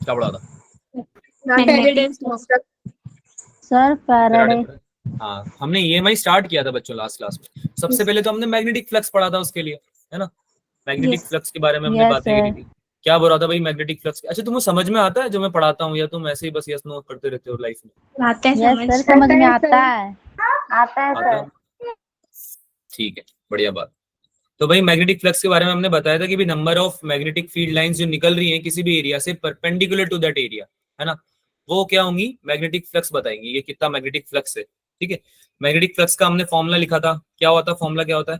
क्या पढ़ा था? Sir Faraday. हाँ, हमने EMI स्टार्ट किया था बच्चों लास्ट क्लास में। सबसे पहले तो हमने मैग्नेटिक फ्लक्स पढ़ा था उसके लिए, है ना? मैग्नेटिक फ्लक्स के बारे में हमने बातें करी थी। क्या बोल रहा था भाई मैग्नेटिक फ्लक्स? अच्छा, तुम्हें समझ में आता है जो मैं पढ़ाता हूँ, या तुम ऐसे ही बस यस नो करते रहते हो लाइफ में? आते हैं सर, समझ में आता है। आता है सर। ठीक है, बढ़िया बात। तो भाई मैग्नेटिक फ्लक्स के बारे में हमने बताया था कि भी number of magnetic field lines जो निकल रही हैं किसी भी एरिया से परपेंडिकुलर टू दैट एरिया, है ना, वो क्या होंगी? मैग्नेटिक फ्लक्स बताएंगी ये कितना मैग्नेटिक फ्लक्स है। ठीक है, मैग्नेटिक फ्लक्स का हमने फॉर्मूला लिखा था। क्या होता है फॉर्मूला? क्या होता है?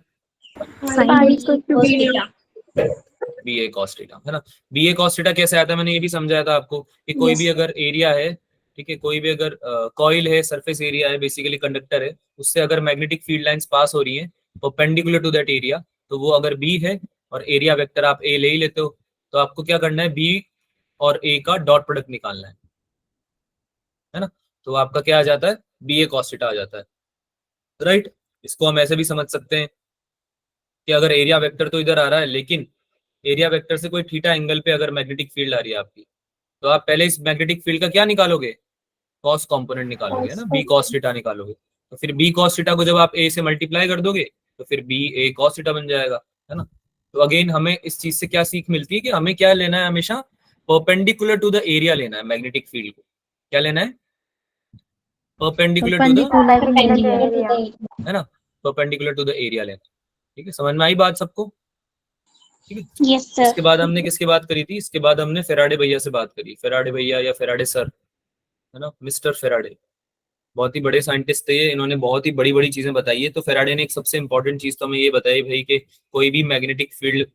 BA cos थीटा, है ना? BA cos थीटा कैसे आता है मैंने ये भी समझाया था आपको कि कोई भी अगर एरिया है, ठीक है, कोई भी अगर कॉइल है, सरफेस एरिया है, बेसिकली कंडक्टर है, उससे अगर मैग्नेटिक फील्ड लाइंस पास हो रही हैं परपेंडिकुलर टू दैट एरिया, तो वो अगर B है और एरिया वेक्टर आप A ले ही लेते हो, तो आपको क्या करना है? B और A का डॉट प्रोडक्ट निकालना है ना? तो आपका क्या आ जाता है? BA cos थीटा आ जाता है, राइट? इसको हम ऐसे भी समझ सकते हैं कि अगर एरिया वेक्टर तो इधर आ रहा है, लेकिन एरिया वेक्टर से कोई थीटा एंगल पे अगर मैग्नेटिक फील्ड आ रही है आपकी, तो आप पहले इस मैग्नेटिक फील्ड का क्या निकालोगे? कॉस कंपोनेंट निकालोगे, है ना? B cos थीटा निकालोगे। तो फिर B cos थीटा को जब आप A से मल्टीप्लाई कर दोगे तो फिर B A cos थीटा बन जाएगा, है ना? तो अगेन हमें इस चीज से क्या सीख मिलती है कि हमें क्या लेना है? हमेशा परपेंडिकुलर टू द एरिया लेना है मैग्नेटिक फील्ड को। क्या लेना है? परपेंडिकुलर टू द, है ना, परपेंडिकुलर टू द एरिया लेना। ठीक है, समझ में आई बात सबको? ठीक है। Yes sir. इसके बाद हमने किसकी बात करी थी? इसके बाद हमने फेराडे भैया से बात करी। फेराडे भैया या फेराडे सर, है ना, मिस्टर फेराडे, बहुत ही बड़े साइंटिस्ट थे ये। इन्होंने बहुत ही बड़ी बड़ी चीजें बताई है। तो फेराडे ने एक सबसे इंपॉर्टेंट चीज तो हमें ये बताई भाई कि कोई भी मैग्नेटिक फील्ड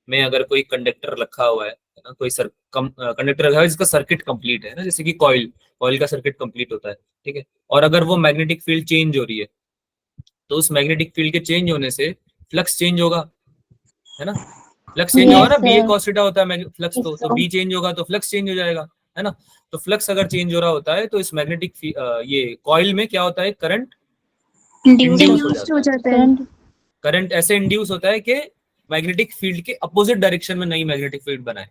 में अगर कोई कंडक्टर रखा हुआ है ना, कोई कंडक्टर रखा है जिसका सर्किट कंप्लीट है ना, जैसे कि कॉइल, कॉइल का सर्किट कंप्लीट होता है, ठीक है, और अगर वो मैग्नेटिक फील्ड चेंज हो रही है, तो उस मैग्नेटिक फील्ड के चेंज होने से फ्लक्स चेंज होगा, है ना? फ्लक्स चेंज होगा ना, BA cos थीटा होता है फ्लक्स, तो B चेंज होगा तो फ्लक्स चेंज हो जाएगा, है ना? तो फ्लक्स अगर चेंज हो रहा होता है तो इस मैग्नेटिक ये कॉइल में क्या होता है? करंट इंड्यूस हो जाता है। करंट ऐसे इंड्यूस होता है कि मैग्नेटिक फील्ड के अपोजिट डायरेक्शन में नई मैग्नेटिक फील्ड बनाए।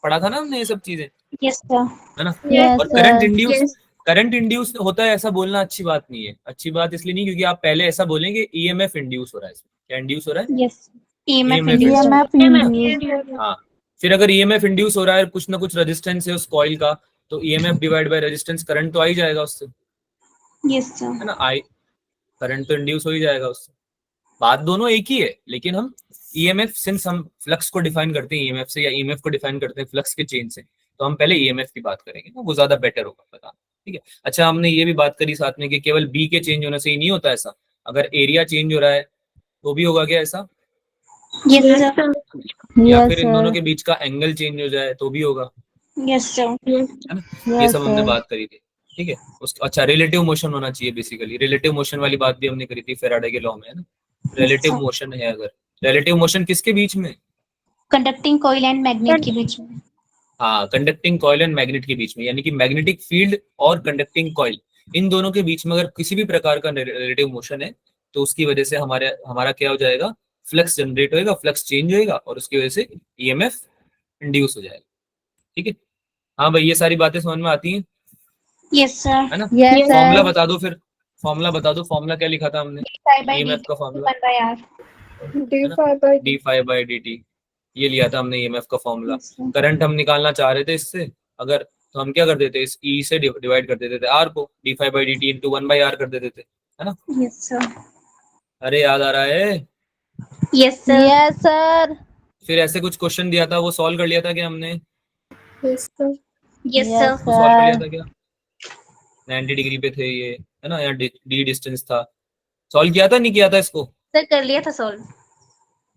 पढ़ा था ना हमने ये सब चीजें, है ना? और करंट इंड्यूस होता है ऐसा बोलना अच्छी बात नहीं है। अच्छी बात इसलिए नहीं क्योंकि आप पहले ऐसा बोलेंगे EMF इंड्यूस हो रहा है इसमें। क्या इंड्यूस हो रहा है? EMF। हाँ, फिर अगर EMF इंड्यूस हो रहा है, कुछ ना कुछ रेजिस्टेंस है उस कॉइल का, तो EMF divide by resistance, current तो आ ही जाएगा उससे, है ना? करंट तो इंड्यूस हो ही जाएगा उससे। बात दोनों एक ही है, लेकिन हम EMF, सिंस हम फ्लक्स को डिफाइन करते हैं EMF से, या EMF को डिफाइन करते हैं फ्लक्स के चेंज से, तो हम पहले EMF की बात करेंगे ना, वो ज्यादा बेटर होगा बताना। ठीक है, अच्छा, हमने ये भी बात करी साथ में कि केवल B के चेंज होने से ही नहीं होता ऐसा, अगर एरिया चेंज हो रहा है तो भी होगा क्या ऐसा? या फिर इन दोनों के बीच का एंगल चेंज हो जाए तो भी होगा, है ना? ये सब हमने बात करी थी। ठीक है, अच्छा, रिलेटिव मोशन होना चाहिए बेसिकली। रिलेटिव मोशन वाली बात भी हमने करी थी फेराडे के लॉ में, है ना? रिलेटिव मोशन है, अगर रिलेटिव मोशन किसके बीच में? कंडक्टिंग कॉइल एंड मैग्नेट के बीच में। हाँ, कंडक्टिंग कॉइल एंड मैग्नेट के बीच में, यानी कि मैग्नेटिक फील्ड और कंडक्टिंग कॉइल, इन दोनों के बीच में अगर किसी भी प्रकार का रिलेटिव मोशन है तो उसकी वजह से हमारा क्या हो जाएगा? फ्लक्स जनरेट होएगा, फ्लक्स चेंज होएगा और उसकी वजह से EMF इंड्यूस हो जाएगा। ठीक है, हाँ भाई, ये सारी बातें समझ में आती हैं? Yes sir. है ना? फॉर्मूला बता दो फिर, फॉर्मूला बता दो। फॉर्मूला क्या लिखा था हमने? EMF का फॉर्मूला d∅dt, ये लिया था हमने EMF का फॉर्मूला। करंट हम निकालना चाह रहे थे इससे, अगर तो हम क्या कर देते? इस E से डिवाइड कर देते थे R को, d∅dt इंटू 1/r कर देते थे, है ना? Yes sir. अरे याद आ रहा है? Yes sir. फिर ऐसे कुछ क्वेश्चन दिया था, वो सॉल्व कर लिया था क्या हमने? Yes sir. वो सॉल्व कर लिया था क्या? 90 डिग्री पे थे ये, है ना? यहाँ D डिस्टेंस था। सॉल्व किया था नहीं किया था इसको? सर कर लिया था सॉल्व।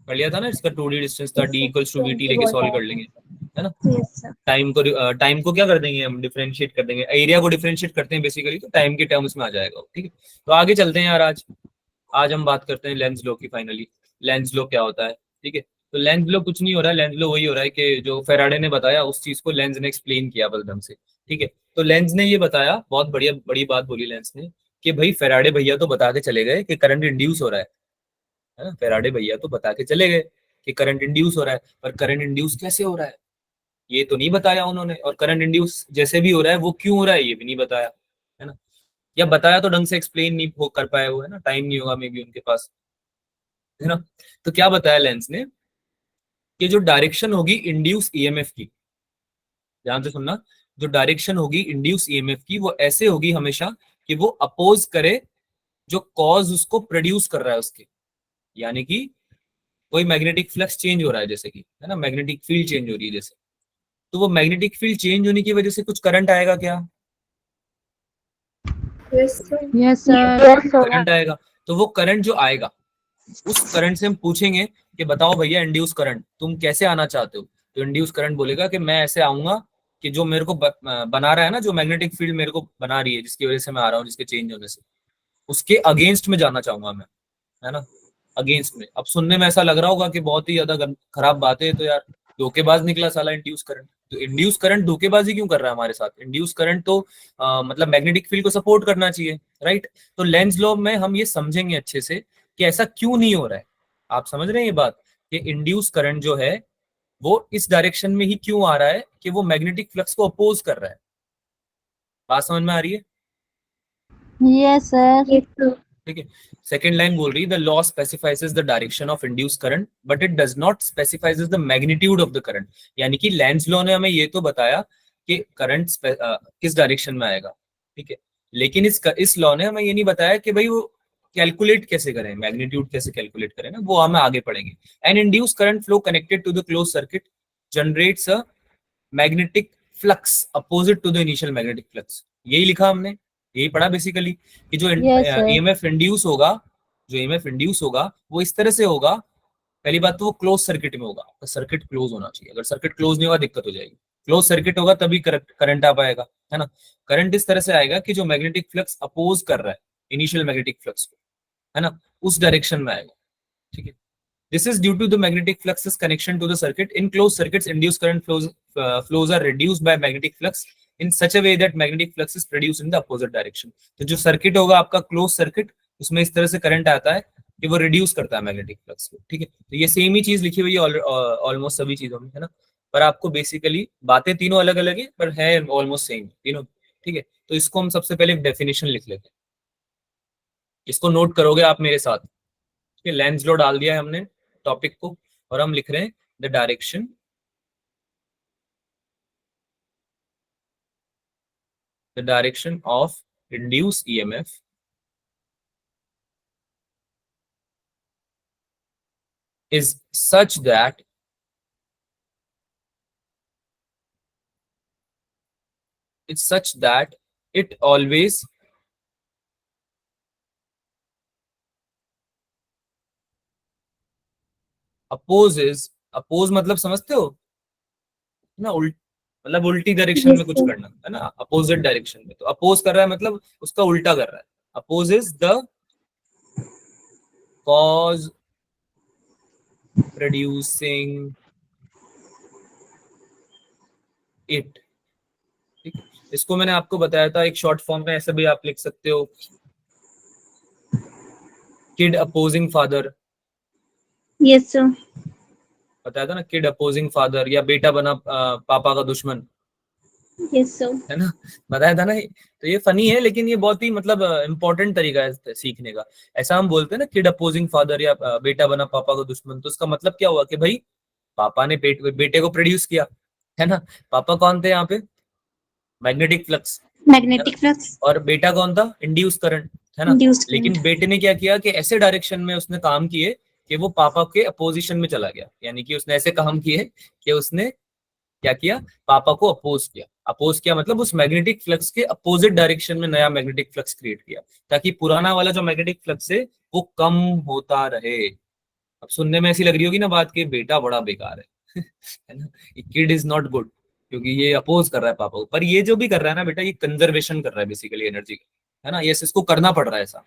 कर लिया था ना, इसका 2D डिस्टेंस था, D = VT लेके सॉल्व कर लेंगे, है ना? Yes sir. टाइम को क्या कर देंगे हम? डिफरेंशिएट कर देंगे। एरिया को डिफरेंशिएट करते हैं बेसिकली, तो टाइम के टर्म्स में आ जाएगा। ठीक है, तो आगे चलते हैं यार। आज हम बात करते हैं लेंज लॉ की फाइनली। लेंज लॉ क्या होता है? ठीक है, तो लेंज लॉ कुछ नहीं हो रहा है। लेंज लॉ वही हो रहा है कि जो फेराडे ने बताया उस चीज को लेंज ने एक्सप्लेन किया बस ढंग से। ठीक है, तो लेंज ने ये बताया, बहुत बढ़िया बड़ी बात बोली लेंज ने, कि भाई फेराडे भैया तो बता के चले गए कि करंट इंड्यूस हो रहा है ना? फेराडे भैया तो बता के चले गए कि करंट इंड्यूस हो रहा है, पर करंट इंड्यूस कैसे हो रहा है ये तो नहीं बताया उन्होंने, और करंट इंड्यूस जैसे भी हो रहा है वो क्यों हो रहा है ये भी नहीं बताया, है ना, या बताया तो ढंग से एक्सप्लेन नहीं हो कर पाए वो, है ना, टाइम नहीं होगा मे बी उनके पास, है ना। तो क्या बताया लेंस ने कि जो डायरेक्शन होगी इंड्यूस ईएमएफ की, ध्यान से सुनना, जो डायरेक्शन होगी इंड्यूस ईएमएफ की वो ऐसे होगी हमेशा कि वो अपोज करे जो कॉज उसको प्रोड्यूस कर रहा है उसके, यानी कि कोई मैग्नेटिक फ्लक्स चेंज हो रहा है जैसे कि, है ना, मैग्नेटिक फील्ड चेंज हो रही है जैसे, तो वो मैग्नेटिक फील्ड चेंज होने की वजह से कुछ करंट आएगा क्या? Yes, sir. Yes, sir. Current आएगा, तो वो करंट जो आएगा उस करंट से हम पूछेंगे कि बताओ भैया इंड्यूस करंट तुम कैसे आना चाहते हो, तो इंड्यूस करंट बोलेगा कि मैं ऐसे आऊंगा कि जो मेरे को बना रहा है ना, जो मैग्नेटिक फील्ड मेरे को बना रही है जिसकी वजह से मैं आ रहा हूँ, जिसके चेंज होने से, उसके अगेंस्ट में जाना चाहूंगा मैं, है ना, अगेंस्ट में। अब सुनने में ऐसा लग रहा होगा कि बहुत ही ज्यादा खराब बात है, तो यार धोखेबाज निकला साला इंड्यूस करंट। तो इंड्यूस करंट धोखेबाजी क्यों कर रहा है हमारे साथ? इंड्यूस करंट तो मतलब मैग्नेटिक फील्ड को सपोर्ट करना चाहिए, राइट। तो लेंज लॉ में हम ये समझेंगे अच्छे से कि ऐसा क्यों नहीं हो रहा है। आप समझ रहे हैं ये बात कि इंड्यूस करंट जो है वो इस डायरेक्शन में ही क्यों आ रहा है कि वो मैग्नेटिक फ्लक्स को अपोज कर रहा है। बात समझ में आ रही है? Yes, sir. Yes, sir. ठीक है। सेकेंड लाइन बोल रही है the law specifies the direction of induce current but it does not specifies the magnitude of the current, यानी कि लेंज लॉ ने हमें ये तो बताया कि करंट किस डायरेक्शन में आएगा, ठीक है, लेकिन इस लॉ ने हमें ये नहीं बताया कि भाई वो कैलकुलेट कैसे करें, मैग्नीट्यूड कैसे कैलकुलेट करें ना, वो हमें आगे पढ़ेंगे। An induce current flow connected to the close circuit generates a magnetic flux opposite to the initial magnetic flux, यही लिखा हमने, यही पढ़ा बेसिकली कि जो Yes, sir. ईएमएफ इंड्यूस होगा, जो ईएमएफ इंड्यूस होगा वो इस तरह से होगा। पहली बात तो वो क्लोज सर्किट में होगा, तो सर्किट क्लोज होना चाहिए, अगर सर्किट क्लोज नहीं होगा दिक्कत हो जाएगी, क्लोज सर्किट होगा तभी करंट आ पाएगा, है ना। करंट इस तरह से आएगा कि जो मैग्नेटिक फ्लक्स अपोज कर रहा है इनिशियल मैग्नेटिक फ्लक्स को, है ना, उस डायरेक्शन में आएगा, ठीक है। This is due to the magnetic flux's connection to the circuit. In closed circuits, induced current flows are reduced by magnetic flux in such a way that magnetic flux is produced in the opposite direction. तो जो circuit होगा आपका close circuit, उसमें इस तरह से current आता है कि वो रिड्यूस करता है मैग्नेटिक फ्लक्स को, ठीक है। तो ये सेम ही चीज लिखी हुई है ऑलमोस्ट सभी चीजों में, है ना, पर आपको बेसिकली बातें तीनों अलग अलग है पर है ऑलमोस्ट सेम तीनों, ठीक है। तो इसको हम सबसे पहले डेफिनेशन लिख लेते हैं, इसको नोट करोगे आप मेरे साथ, ठीक है। लेंस लॉ डाल दिया है हमने टॉपिक को, और हम लिख रहे हैं the direction of induce EMF is such that it always opposes, oppose मतलब समझते हो ना, मतलब उल्टी डायरेक्शन में कुछ करना, है ना, अपोजिट डायरेक्शन में, तो अपोज कर रहा है मतलब उसका उल्टा कर रहा है, opposes the cause producing it, ठीक है। इसको मैंने आपको बताया था एक शॉर्ट फॉर्म में, ऐसे भी आप लिख सकते हो, kid opposing father, Yes, sir. बताया था ना, किड अपोजिंग फादर, या बेटा बना पापा का दुश्मन, Yes, sir. है ना, बताया था ना। तो ये फनी है लेकिन ये बहुत ही मतलब इंपॉर्टेंट तरीका है सीखने का। ऐसा हम बोलते हैं ना किड अपोजिंग फादर या बेटा बना पापा का दुश्मन, तो उसका मतलब क्या हुआ कि भाई पापा ने बेटे को प्रोड्यूस किया, है ना, पापा कौन थे यहाँ पे? Magnetic flux, Magnetic flux. और बेटा कौन था? इंड्यूस करंट, है ना। Induced लेकिन current. बेटे ने क्या किया कि ऐसे डायरेक्शन में उसने काम किए कि वो पापा के अपोजिशन में चला गया, यानी कि उसने ऐसे काम किए कि उसने क्या किया, पापा को अपोज किया। अपोज किया मतलब उस मैग्नेटिक फ्लक्स के अपोजिट डायरेक्शन में नया मैग्नेटिक फ्लक्स क्रिएट किया, ताकि पुराना वाला जो मैग्नेटिक फ्लक्स है वो कम होता रहे। अब सुनने में ऐसी लग रही होगी ना बात कि बेटा बड़ा बेकार है है ना, किड इज नॉट गुड क्योंकि ये अपोज कर रहा है पापा को, पर ये जो भी कर रहा है ना बेटा, ये कंजर्वेशन कर रहा है बेसिकली एनर्जी का, है ना। ये इसको करना पड़ रहा है, ऐसा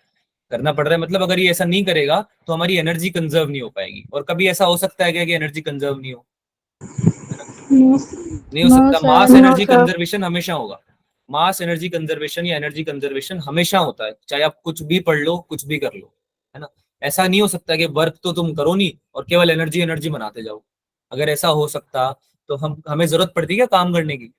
करना पड़ रहा है, मतलब अगर ये ऐसा नहीं करेगा तो हमारी एनर्जी कंजर्व नहीं हो पाएगी। और कभी ऐसा हो सकता है क्या कि एनर्जी कंजर्व नहीं हो? No. नहीं हो No, सकता। sir. मास No, एनर्जी sir. कंजर्वेशन हमेशा होगा, मास एनर्जी कंजर्वेशन या एनर्जी कंजर्वेशन हमेशा होता है, चाहे आप कुछ भी पढ़ लो कुछ भी कर लो, है ना। ऐसा नहीं हो सकता कि वर्क तो तुम करो नहीं और केवल एनर्जी एनर्जी बनाते जाओ। अगर ऐसा हो सकता तो हमें जरूरत पड़ती है क्या काम करने की?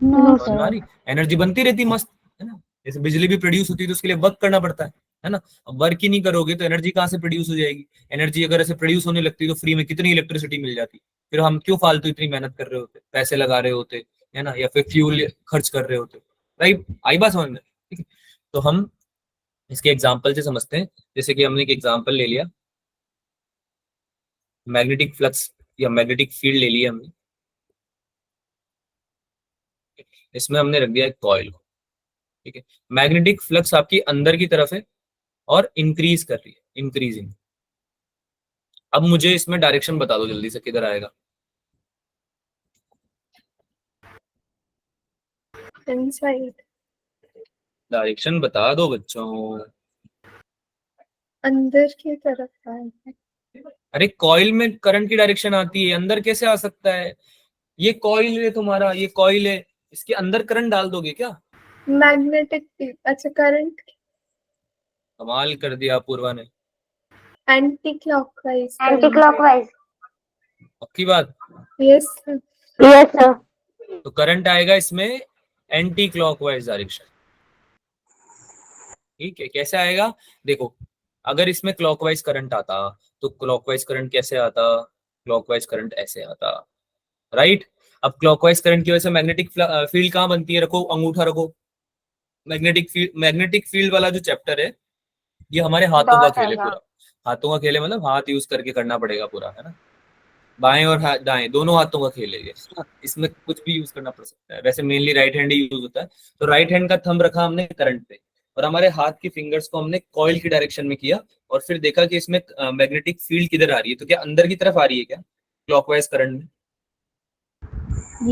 नो समझ में आ रही? एनर्जी बनती रहती मस्त, है ना? जैसे बिजली भी प्रोड्यूस होती है तो उसके लिए वर्क करना पड़ता है ना? अब वर्क ही नहीं करोगे तो एनर्जी कहाँ से प्रोड्यूस हो जाएगी? एनर्जी अगर ऐसे प्रोड्यूस होने लगती तो फ्री में कितनी इलेक्ट्रिसिटी मिल जाती, फिर हम क्यों फालतू इतनी मेहनत कर रहे होते, पैसे लगा रहे होते, है ना, या फिर फ्यूल खर्च कर रहे होते। राइट, आई बात समझ में? ठीक है, तो हम इसके एग्जाम्पल से समझते हैं। जैसे कि हमने एक एग्जाम्पल ले लिया, मैग्नेटिक फ्लक्स या मैग्नेटिक फील्ड ले लिया हमने। इसमें हमने रख दिया एक कॉइल को, ठीक है। मैग्नेटिक फ्लक्स आपकी अंदर की तरफ है और इंक्रीज कर रही है, इंक्रीजिंग। अब मुझे इसमें डायरेक्शन बता दो जल्दी से, किधर आएगा? इनसाइड, डायरेक्शन बता दो बच्चों। अंदर की तरफ आएगा। अरे कॉइल में करंट की डायरेक्शन आती है, अंदर कैसे आ सकता है? ये कॉइल है तुम्हारा, ये कॉइल है, इसके अंदर करंट डाल दोगे क्या? मैग्नेटिक फील्ड, अच्छा करंट कमाल कर दिया पूर्वा ने। Anti clockwise, anti clockwise. पक्की बात? Yes yes sir. तो करंट आएगा इसमें एंटी क्लॉकवाइज डायरेक्शन। ठीक है, कैसे आएगा? देखो, अगर इसमें क्लॉकवाइज करंट आता तो क्लॉकवाइज करंट कैसे आता? क्लॉकवाइज करंट ऐसे आता, राइट। अब क्लॉकवाइज करंट की वजह से मैग्नेटिक फील्ड कहाँ बनती है? रखो अंगूठा रखो। मैग्नेटिक फील्ड वाला जो चैप्टर है ये हमारे हाथों का डॉट खेल है आएगा। पूरा। हाथों का खेल है मतलब हाथ यूज करके करना पड़ेगा पूरा, है ना? बाएं और दाएं दोनों हाथों का खेल है ये, है ना? इसमें कुछ भी यूज करना पड़ सकता है, वैसे मेनली राइट हैंड ही यूज होता है। तो राइट हैंड का थंब रखा हमने करंट पे, और हमारे हाथ की फिंगर्स को हमने कॉइल की डायरेक्शन में किया, और फिर देखा कि इसमें मैग्नेटिक फील्ड किधर आ रही है। तो क्या अंदर की तरफ आ रही है क्या क्लॉकवाइज करंट में?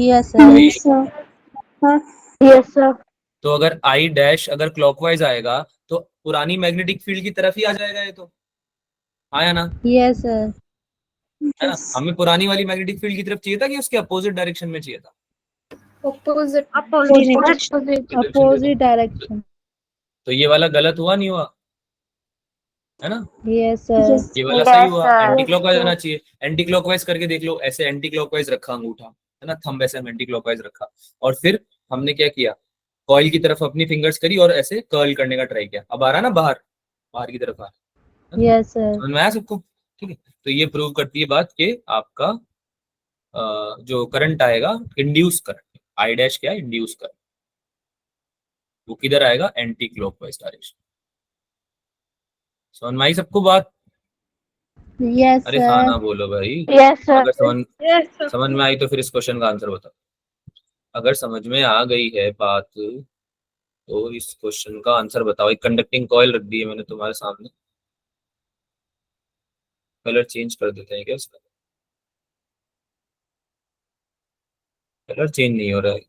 Yes Right. Sir. Yes sir. तो अगर आई डैश अगर क्लॉकवाइज आएगा तो पुरानी मैग्नेटिक फील्ड की तरफ ही आ जाएगा ये, तो आया ना? Yes sir. है ना? हमें पुरानी वाली मैग्नेटिक फील्ड की तरफ चाहिए था कि उसके अपोजिट डायरेक्शन में चाहिए था? Opposite, opposite direction. तो ये वाला गलत हुआ नहीं हुआ, है ना? Yes sir. ये वाला सही Yes, हुआ, sir. एंटी क्लॉकवाइज आना चाहिए। एंटी क्लॉकवाइज करके देख लो, ऐसे एंटी क्लॉकवाइज रखा अंगूठा, है ना, थंब ऐसे एंटी क्लॉकवाइज रखा, और फिर हमने क्या किया, कॉइल की तरफ अपनी फिंगर्स करी और ऐसे कर्ल करने का ट्राई किया। अब आ रहा ना बाहर, बाहर की तरफ आ रहा, यस सर। समझ में आया सबको? ठीक है, तो ये प्रूव करती है बात कि आपका जो करंट आएगा इंड्यूस करंट, आई डैश क्या, इंड्यूस करंट, वो किधर आएगा? Anti clockwise direction. समझ में आई सबको बात? यस अरे हाँ सर। ना बोलो भाई। Yes sir. अगर यस समझ में आई तो फिर इस क्वेश्चन का आंसर बताओ। अगर समझ में आ गई है बात तो इस क्वेश्चन का आंसर बताओ। एक कंडक्टिंग कॉइल रख दी है मैंने तुम्हारे सामने, कलर चेंज कर देते हैं क्या इसका? कलर चेंज नहीं हो रहा है,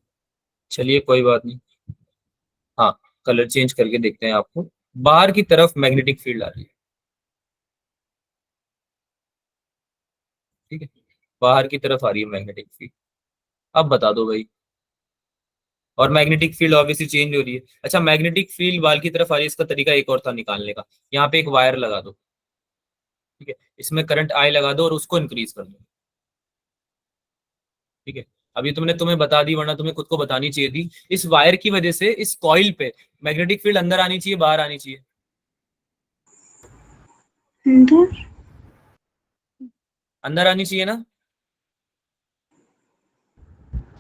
चलिए कोई बात नहीं। हाँ, कलर चेंज करके देखते हैं। आपको बाहर की तरफ मैग्नेटिक फील्ड आ रही है, ठीक है, बाहर की तरफ आ रही है मैग्नेटिक फील्ड। अब बता दो भाई, और मैग्नेटिक फील्ड ऑब्वियसली चेंज हो रही है। अच्छा, मैग्नेटिक फील्ड बाहर की तरफ आ रही है, इसका तरीका एक और था निकालने का। यहाँ पे एक वायर लगा दो, ठीक है, इसमें करंट आई लगा दो और उसको इंक्रीज कर दो, ठीक है। अभी तुमने तुम्हें बता दी, वरना तुम्हें खुद को बतानी चाहिए थी। इस वायर की वजह से इस कॉइल पे मैग्नेटिक फील्ड अंदर आनी चाहिए, बाहर आनी चाहिए? अंदर। अंदर आनी चाहिए ना?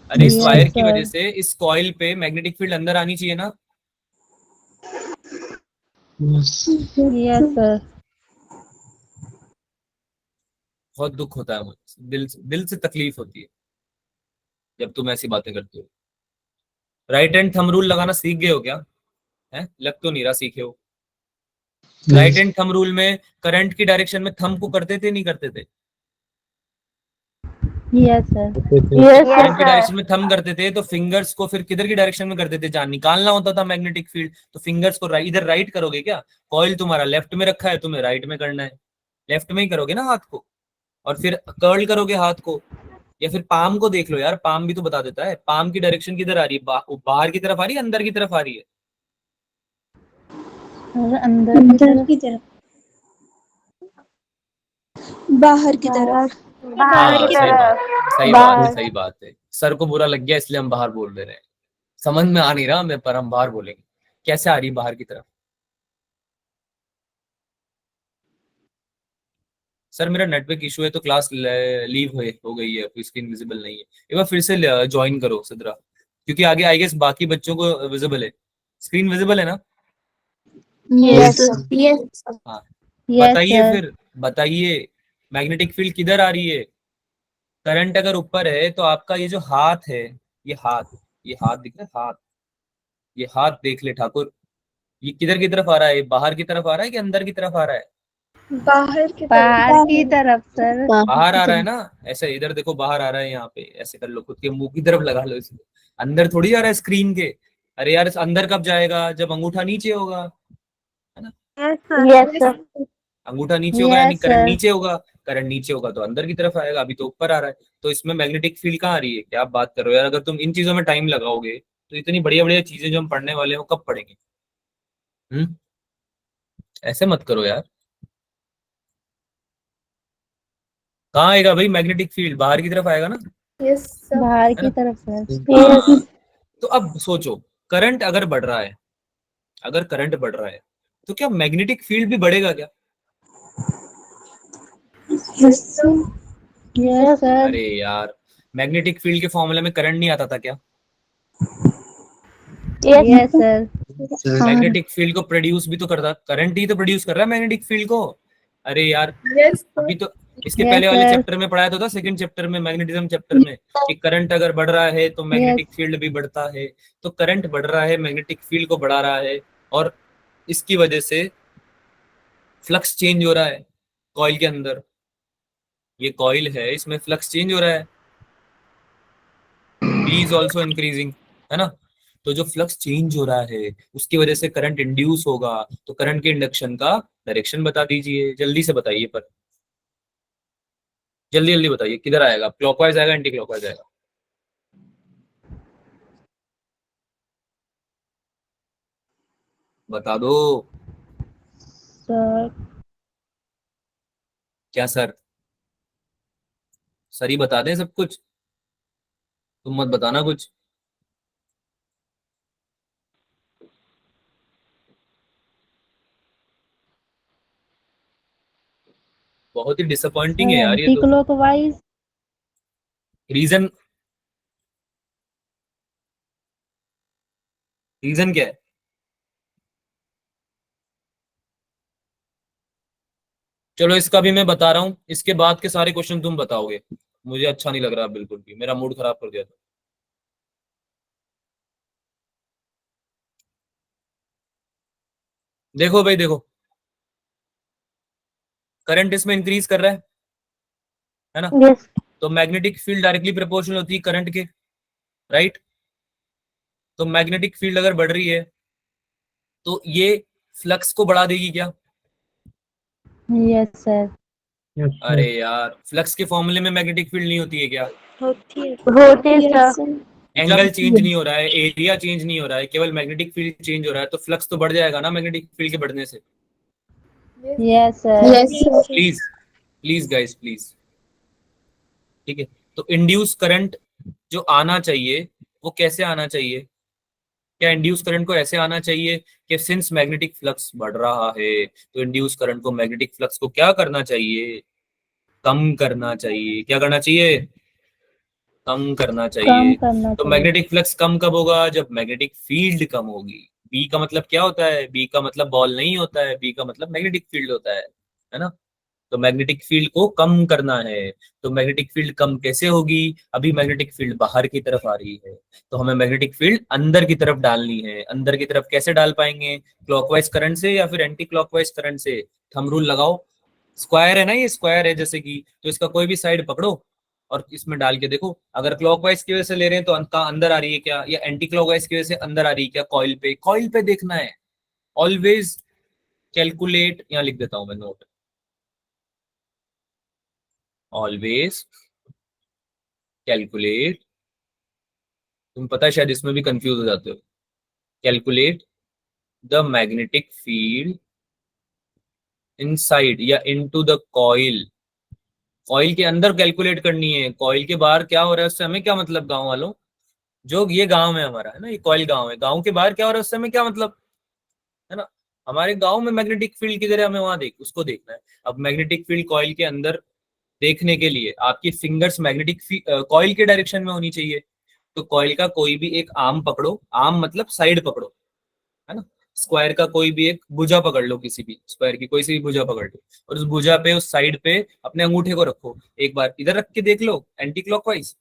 अरे इस वायर की वजह से इस कॉइल पे मैग्नेटिक फील्ड अंदर आनी चाहिए ना? Yes sir. बहुत दुख होता है मुझे, दिल से तकलीफ होती है जब तुम ऐसी बातें करते हो। राइट हैंड थंब रूल लगाना सीख गए हो क्या? है, लग तो नहीं रहा सीखे हो। राइट हैंड थंब रूल में करंट की डायरेक्शन में थंब को करते थे नहीं करते थे? Yes sir. करंट की डायरेक्शन में थंब करते थे तो फिंगर्स को फिर किधर की डायरेक्शन में करते थे? जहां निकालना होता था मैग्नेटिक फील्ड, तो फिंगर्स को इधर राइट करोगे क्या? कॉइल तुम्हारा लेफ्ट में रखा है, तुम्हें राइट में करना है, लेफ्ट में ही करोगे ना हाथ को, और फिर कर्ल करोगे हाथ को। या फिर पाम को देख लो यार, पाम भी तो बता देता है। पाम की डायरेक्शन किधर आ रही है? बाहर की तरफ आ रही है, अंदर की तरफ आ रही है? अंदर की तरफ। बाहर की तरफ। बाहर की सही बात। तरफ। सही बात है, बाहर। सही बात है। सर को बुरा लग गया इसलिए हम बाहर बोल दे रहे हैं। समझ में आ नहीं रहा हमें, पर हम बाहर बोलेंगे। कैसे आ रही बाहर की तरफ? सर मेरा नेटवर्क इशू है तो क्लास लीव हो गई है, कोई स्क्रीन विजिबल नहीं है। एक बार फिर से ज्वाइन करो सिद्रा, क्योंकि आगे आई गेस बाकी बच्चों को विजिबल है। स्क्रीन विजिबल है ना? Yes sir. यस हाँ, यस बताइए सर। फिर, बताइए मैग्नेटिक फील्ड किधर आ रही है? करंट अगर ऊपर है तो आपका ये जो हाथ है, ये हाथ, ये हाथ दिख रहा है, हाथ, ये हाथ देख ले ठाकुर, ये किधर की तरफ आ रहा है? बाहर की तरफ आ रहा है कि अंदर की तरफ आ रहा है? बाहर की बाहर की तरफ। तरफ सर। बाहर आ रहा है ना? ऐसे इधर देखो, बाहर आ रहा है, यहाँ पे ऐसे कर लो, खुद के मुंह की तरफ लगा लो इसको। अंदर थोड़ी आ रहा है स्क्रीन के। अरे यार, अंदर कब जाएगा? जब अंगूठा नीचे होगा, है ना? Yes sir. अंगूठा नीचे होगा यानी यस करंट सर। नीचे होगा। करंट नीचे होगा तो अंदर की तरफ आएगा, अभी तो ऊपर आ रहा है। तो इसमें मैग्नेटिक फील्ड कहाँ आ रही है? क्या आप बात कर रहे हो यार? अगर तुम इन चीजों में टाइम लगाओगे तो इतनी बढ़िया बढ़िया चीजें जो हम पढ़ने वाले हैं वो कब पढ़ेंगे? हम्म, ऐसे मत करो यार। कहाँ आएगा भाई मैग्नेटिक फील्ड? बाहर की तरफ आएगा ना, यस सर। बाहर है की ना? तरफ सर। यस तो अब सोचो, करंट अगर बढ़ रहा है, अगर करंट बढ़ रहा है तो क्या मैग्नेटिक फील्ड भी बढ़ेगा क्या? Yes sir. Yes sir. अरे यार, मैग्नेटिक फील्ड के फॉर्मूले में करंट नहीं आता था क्या? Yes sir. मैग्नेटिक फील्ड को प्रोड्यूस भी तो करता, करंट ही तो प्रोड्यूस कर रहा है मैग्नेटिक फील्ड को। अरे यार, यस सर। अभी तो इसके यस पहले वाले सर। चैप्टर में पढ़ाया तो था, सेकंड चैप्टर में, मैग्नेटिज्म चैप्टर में, कि करंट अगर बढ़ रहा है तो यस। मैग्नेटिक फील्ड भी बढ़ता है। तो करंट बढ़ रहा है, मैग्नेटिक फील्ड को बढ़ा रहा है, और इसकी वजह से फ्लक्स चेंज हो रहा है कॉइल के अंदर। ये कॉइल है, इसमें फ्लक्स चेंज हो रहा है, बी इज ऑल्सो इंक्रीजिंग, है ना? तो जो फ्लक्स चेंज हो रहा है उसकी वजह से करंट इंड्यूस होगा। तो करंट के इंडक्शन का डायरेक्शन बता दीजिए, जल्दी से बताइए, पर जल्दी जल्दी बताइए, किधर आएगा? क्लॉकवाइज आएगा, एंटी क्लॉकवाइज आएगा? बता दो। सर। क्या सर? सर ही बता दें सब कुछ, तुम मत बताना कुछ। बहुत ही डिसअपॉइंटिंग है सर यार ये एंटी तो। क्लॉकवाइज। रीजन, रीजन क्या है? चलो इसका भी मैं बता रहा हूँ, इसके बाद के सारे क्वेश्चन तुम बताओगे। मुझे अच्छा नहीं लग रहा बिल्कुल भी, मेरा मूड खराब कर दिया था। देखो भाई देखो, करंट इसमें इंक्रीज कर रहा है ना? यस तो मैग्नेटिक फील्ड डायरेक्टली प्रोपोर्शनल होती है करंट के, राइट? तो मैग्नेटिक फील्ड अगर बढ़ रही है तो ये फ्लक्स को बढ़ा देगी क्या? Yes sir. अरे यार, फ्लक्स के फॉर्मूले में मैग्नेटिक फील्ड नहीं होती है क्या? होती है। होते yes sir. Sir. Angle change नहीं हो रहा है, एरिया चेंज नहीं हो रहा है, केवल मैग्नेटिक फील्ड चेंज हो रहा है, तो फ्लक्स तो बढ़ जाएगा ना मैग्नेटिक फील्ड के बढ़ने से। Yes sir. Yes sir. Please, please guys please, ठीक है? तो इंड्यूस करंट जो आना चाहिए वो कैसे आना चाहिए? क्या इंड्यूस करंट को ऐसे आना चाहिए कि सिंस मैग्नेटिक फ्लक्स बढ़ रहा है तो इंड्यूस करंट को, मैग्नेटिक फ्लक्स को क्या करना चाहिए? कम करना चाहिए। क्या करना चाहिए? कम करना कम चाहिए। करना तो चाहिए। मैग्नेटिक फ्लक्स कम कब होगा? जब मैग्नेटिक फील्ड कम होगी। बी का मतलब क्या होता है? बी का मतलब बॉल नहीं होता है, बी का मतलब मैग्नेटिक फील्ड होता है ना? तो मैग्नेटिक फील्ड को कम करना है। तो मैग्नेटिक फील्ड कम कैसे होगी? अभी मैग्नेटिक फील्ड बाहर की तरफ आ रही है, तो हमें मैग्नेटिक फील्ड अंदर की तरफ डालनी है। अंदर की तरफ कैसे डाल पाएंगे? क्लॉकवाइज करंट से या फिर एंटी क्लॉकवाइज करंट से? थंब रूल लगाओ। स्क्वायर है ना, ये स्क्वायर है जैसे कि, तो इसका कोई भी साइड पकड़ो और इसमें डाल के देखो, अगर क्लॉकवाइज की वजह से ले रहे हैं तो अंदर आ रही है क्या, या एंटी क्लॉकवाइज की वजह से अंदर आ रही है क्या? कॉइल पे, कॉइल पे देखना है। ऑलवेज कैलकुलेट, यहाँ लिख देता हूं मैं नोट, ऑलवेज कैलकुलेट, तुम पता है शायद इसमें भी कंफ्यूज हो जाते हो, calculate the magnetic field inside या इनटू द कॉइल कॉइल के अंदर कैलकुलेट करनी है, कॉइल के बाहर क्या हो रहा है उससे हमें क्या मतलब, गांव वालों। जो ये गांव है हमारा, है ना, ये कॉइल गांव है, गांव के बाहर क्या हो रहा है उससे हमें क्या मतलब, है ना। हमारे गांव में मैग्नेटिक फील्ड किधर है, हमें वहां उसको देखना है। अब मैग्नेटिक फील्ड कॉइल के अंदर देखने के लिए आपकी फिंगर्स मैग्नेटिक कॉइल के डायरेक्शन में होनी चाहिए। तो कॉइल का कोई भी एक आर्म पकड़ो, आर्म मतलब साइड पकड़ो, है ना। स्क्वायर का कोई भी एक भुजा पकड़ लो, किसी भी स्क्वायर की कोई सी भी भुजा पकड़ लो, और उस भुजा पे, उस साइड पे अपने अंगूठे को रखो। एक बार इधर रख के देख लो एंटी क्लॉकवाइज,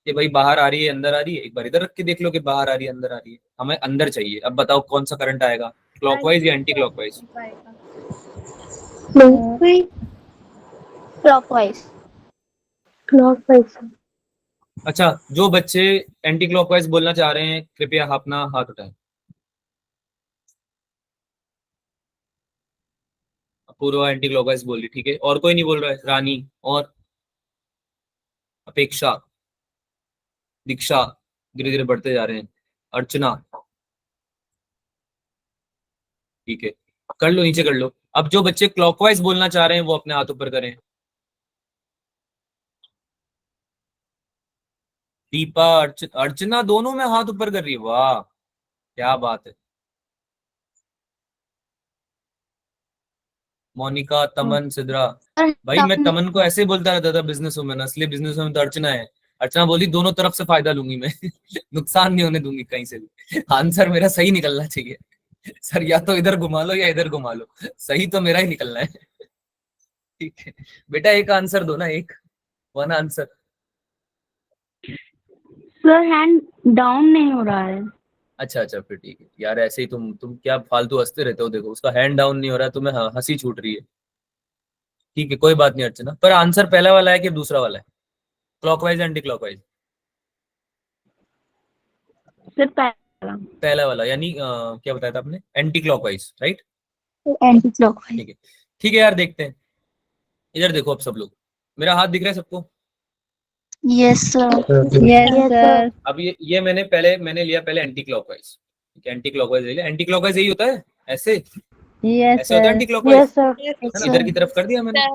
कि भाई बाहर आ रही है अंदर आ रही है। एक बार इधर रख के देख लो कि बाहर आ रही है अंदर आ रही है। हमें अंदर चाहिए। अब बताओ कौन सा करंट आएगा, क्लॉकवाइज या एंटी क्लॉकवाइज? क्लॉकवाइज। क्लॉकवाइज। अच्छा, जो बच्चे एंटी क्लॉकवाइज बोलना चाह रहे हैं कृपया अपना हाथ उठाएं। पूर्वा एंटी क्लॉकवाइज बोल रही, ठीक है। और कोई नहीं बोल रहा है? रानी और अपेक्षा, दीक्षा, धीरे धीरे बढ़ते जा रहे हैं। अर्चना, ठीक है, कर लो, नीचे कर लो। अब जो बच्चे क्लॉकवाइज बोलना चाह रहे हैं वो अपने हाथ ऊपर करें। दीपा, अर्चना दोनों में हाथ ऊपर कर रही है, वाह क्या बात है। मोनिका, तमन, सिद्रा। भाई मैं तमन को ऐसे ही बोलता रहता था बिजनेस वुमेन, असली बिजनेस वुमेन तो अर्चना है। अर्चना बोली दोनों तरफ से फायदा लूंगी मैं नुकसान नहीं होने दूंगी कहीं से भी। आंसर मेरा सही निकलना चाहिए सर, या तो इधर घुमा लो या इधर घुमा लो, सही तो मेरा ही निकलना है ठीक है बेटा, एक आंसर दो ना, एक one answer. Sir hand down नहीं हो रहा है। अच्छा अच्छा, फिर ठीक है यार, ऐसे ही तुम क्या फालतू हंसते रहते हो। देखो उसका हैंड डाउन नहीं हो रहा है, तुम्हें हंसी छूट रही है। ठीक है, कोई बात नहीं अर्चना, पर आंसर पहला वाला है कि दूसरा वाला है, क्लॉकवाइज एंटी क्लॉकवाइज? सर पहला। पहला वाला, यानी क्या बताया था आपने, anti clockwise, right? Anti clockwise. ठीक है, ठीक है यार, देखते हैं। इधर देखो अब सब लोग, मेरा हाथ दिख रहा है सबको? Yes sir. Yes, sir. अब ये मैंने लिया पहले एंटी क्लॉकवाइज, एंटी क्लॉकवाइज ले लिया। एंटी क्लॉकवाइज यही होता है, ऐसे Yes, ऐसे होता है sir. Anti clockwise, sir. है ना। इधर की तरफ कर दिया मैंने,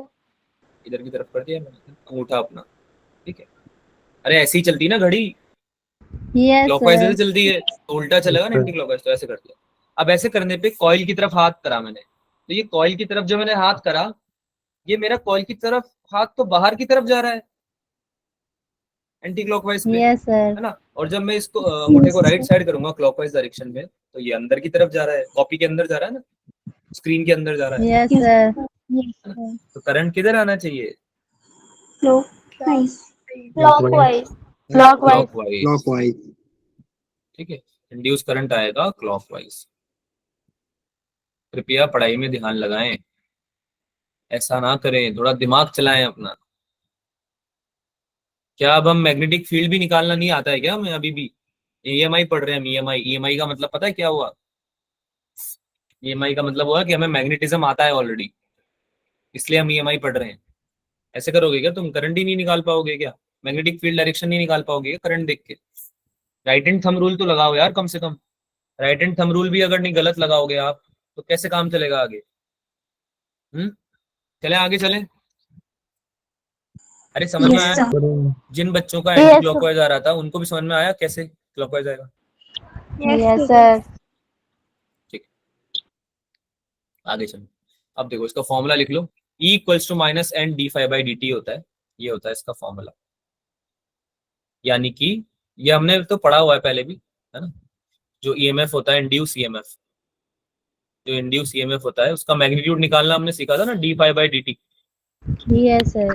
इधर की तरफ कर दिया मैंने अंगूठा अपना, ठीक है। अरे ऐसी ही चलती है ना घड़ी, Yes, क्लॉकवाइज sir. ऐसे चलती है तो उल्टा चलेगा ना एंटी क्लॉकवाइज, तो ऐसे कर दिया। अब ऐसे करने पे कॉइल की तरफ हाथ करा मैंने, तो ये कॉइल की तरफ जो मैंने हाथ करा, ये मेरा कॉइल की तरफ हाथ तो बाहर की तरफ जा रहा है एंटी क्लॉकवाइज पे, Yes, sir. है ना। और जब मैं इसको अंगूठे को राइट साइड करूंगा क्लॉकवाइज डायरेक्शन में, तो ये अंदर की तरफ जा रहा है, कॉपी के अंदर जा रहा है ना, स्क्रीन के अंदर जा रहा है Yes, sir. है ना। तो करंट किधर आना चाहिए? क्लॉकवाइज। क्लॉकवाइज, ठीक है। इंड्यूस करंट आएगा क्लॉकवाइज। कृपया पढ़ाई में ध्यान लगाएं, ऐसा ना करें, थोड़ा दिमाग चलाएं अपना। क्या अब हम मैग्नेटिक फील्ड भी निकालना नहीं आता है क्या हमें अभी भी? ईएमआई पढ़ रहे हैं हम, ईएमआई, ईएमआई का मतलब पता है क्या हुआ? ईएमआई का मतलब हुआ कि हमें मैग्नेटिज्म आता है ऑलरेडी, इसलिए हम ईएमआई पढ़ रहे हैं। ऐसे करोगे क्या तुम, करंट ही नहीं निकाल पाओगे क्या? मैग्नेटिक फील्ड डायरेक्शन नहीं निकाल पाओगे क्या करंट देख के? राइट हैंड थंब रूल तो लगाओ यार कम से कम। राइट हैंड थंब रूल भी अगर नहीं गलत लगाओगे आप, तो कैसे काम चलेगा आगे? चलें आगे चलें। अरे समझ में आया ना? जिन बच्चों का एंटी क्लॉकवाइज आ रहा था उनको भी समझ में आया कैसे क्लॉकवाइज आएगा? Yes, sir. ठीक है, आगे चलो। अब देखो इसका फॉर्मूला लिख लो, E equals to minus N D phi by D T होता है, ये होता है इसका फॉर्मूला। यानी कि ये हमने तो पढ़ा हुआ है पहले भी, है ना। जो ईएमएफ होता है, इंड्यूस ईएमएफ, जो इंड्यूस ईएमएफ होता है उसका मैग्नीट्यूड निकालना हमने सीखा था ना, D phi by D T, Yes, sir.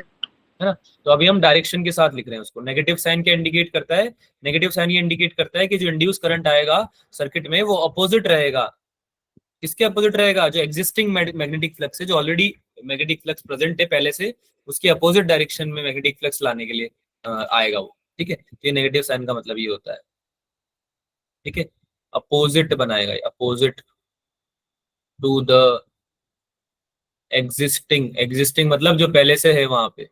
है ना। तो अभी हम डायरेक्शन के साथ लिख रहे हैं उसको। नेगेटिव साइन क्या इंडिकेट करता है? नेगेटिव साइन ये इंडिकेट करता है कि जो इंड्यूस करंट आएगा सर्किट में वो अपोजिट रहेगा। किसके अपोजिट रहेगा? जो एग्जिस्टिंग मैग्नेटिक फ्लक्स है, जो ऑलरेडी मैग्नेटिक फ्लक्स प्रेजेंट है पहले से, उसके अपोजिट डायरेक्शन में मैग्नेटिक फ्लक्स लाने के लिए आएगा वो, ठीक है। तो ये नेगेटिव साइन का मतलब ये होता है, ठीक है। अपोजिट बनाएगा, opposite to the existing, existing मतलब जो पहले से है वहां पे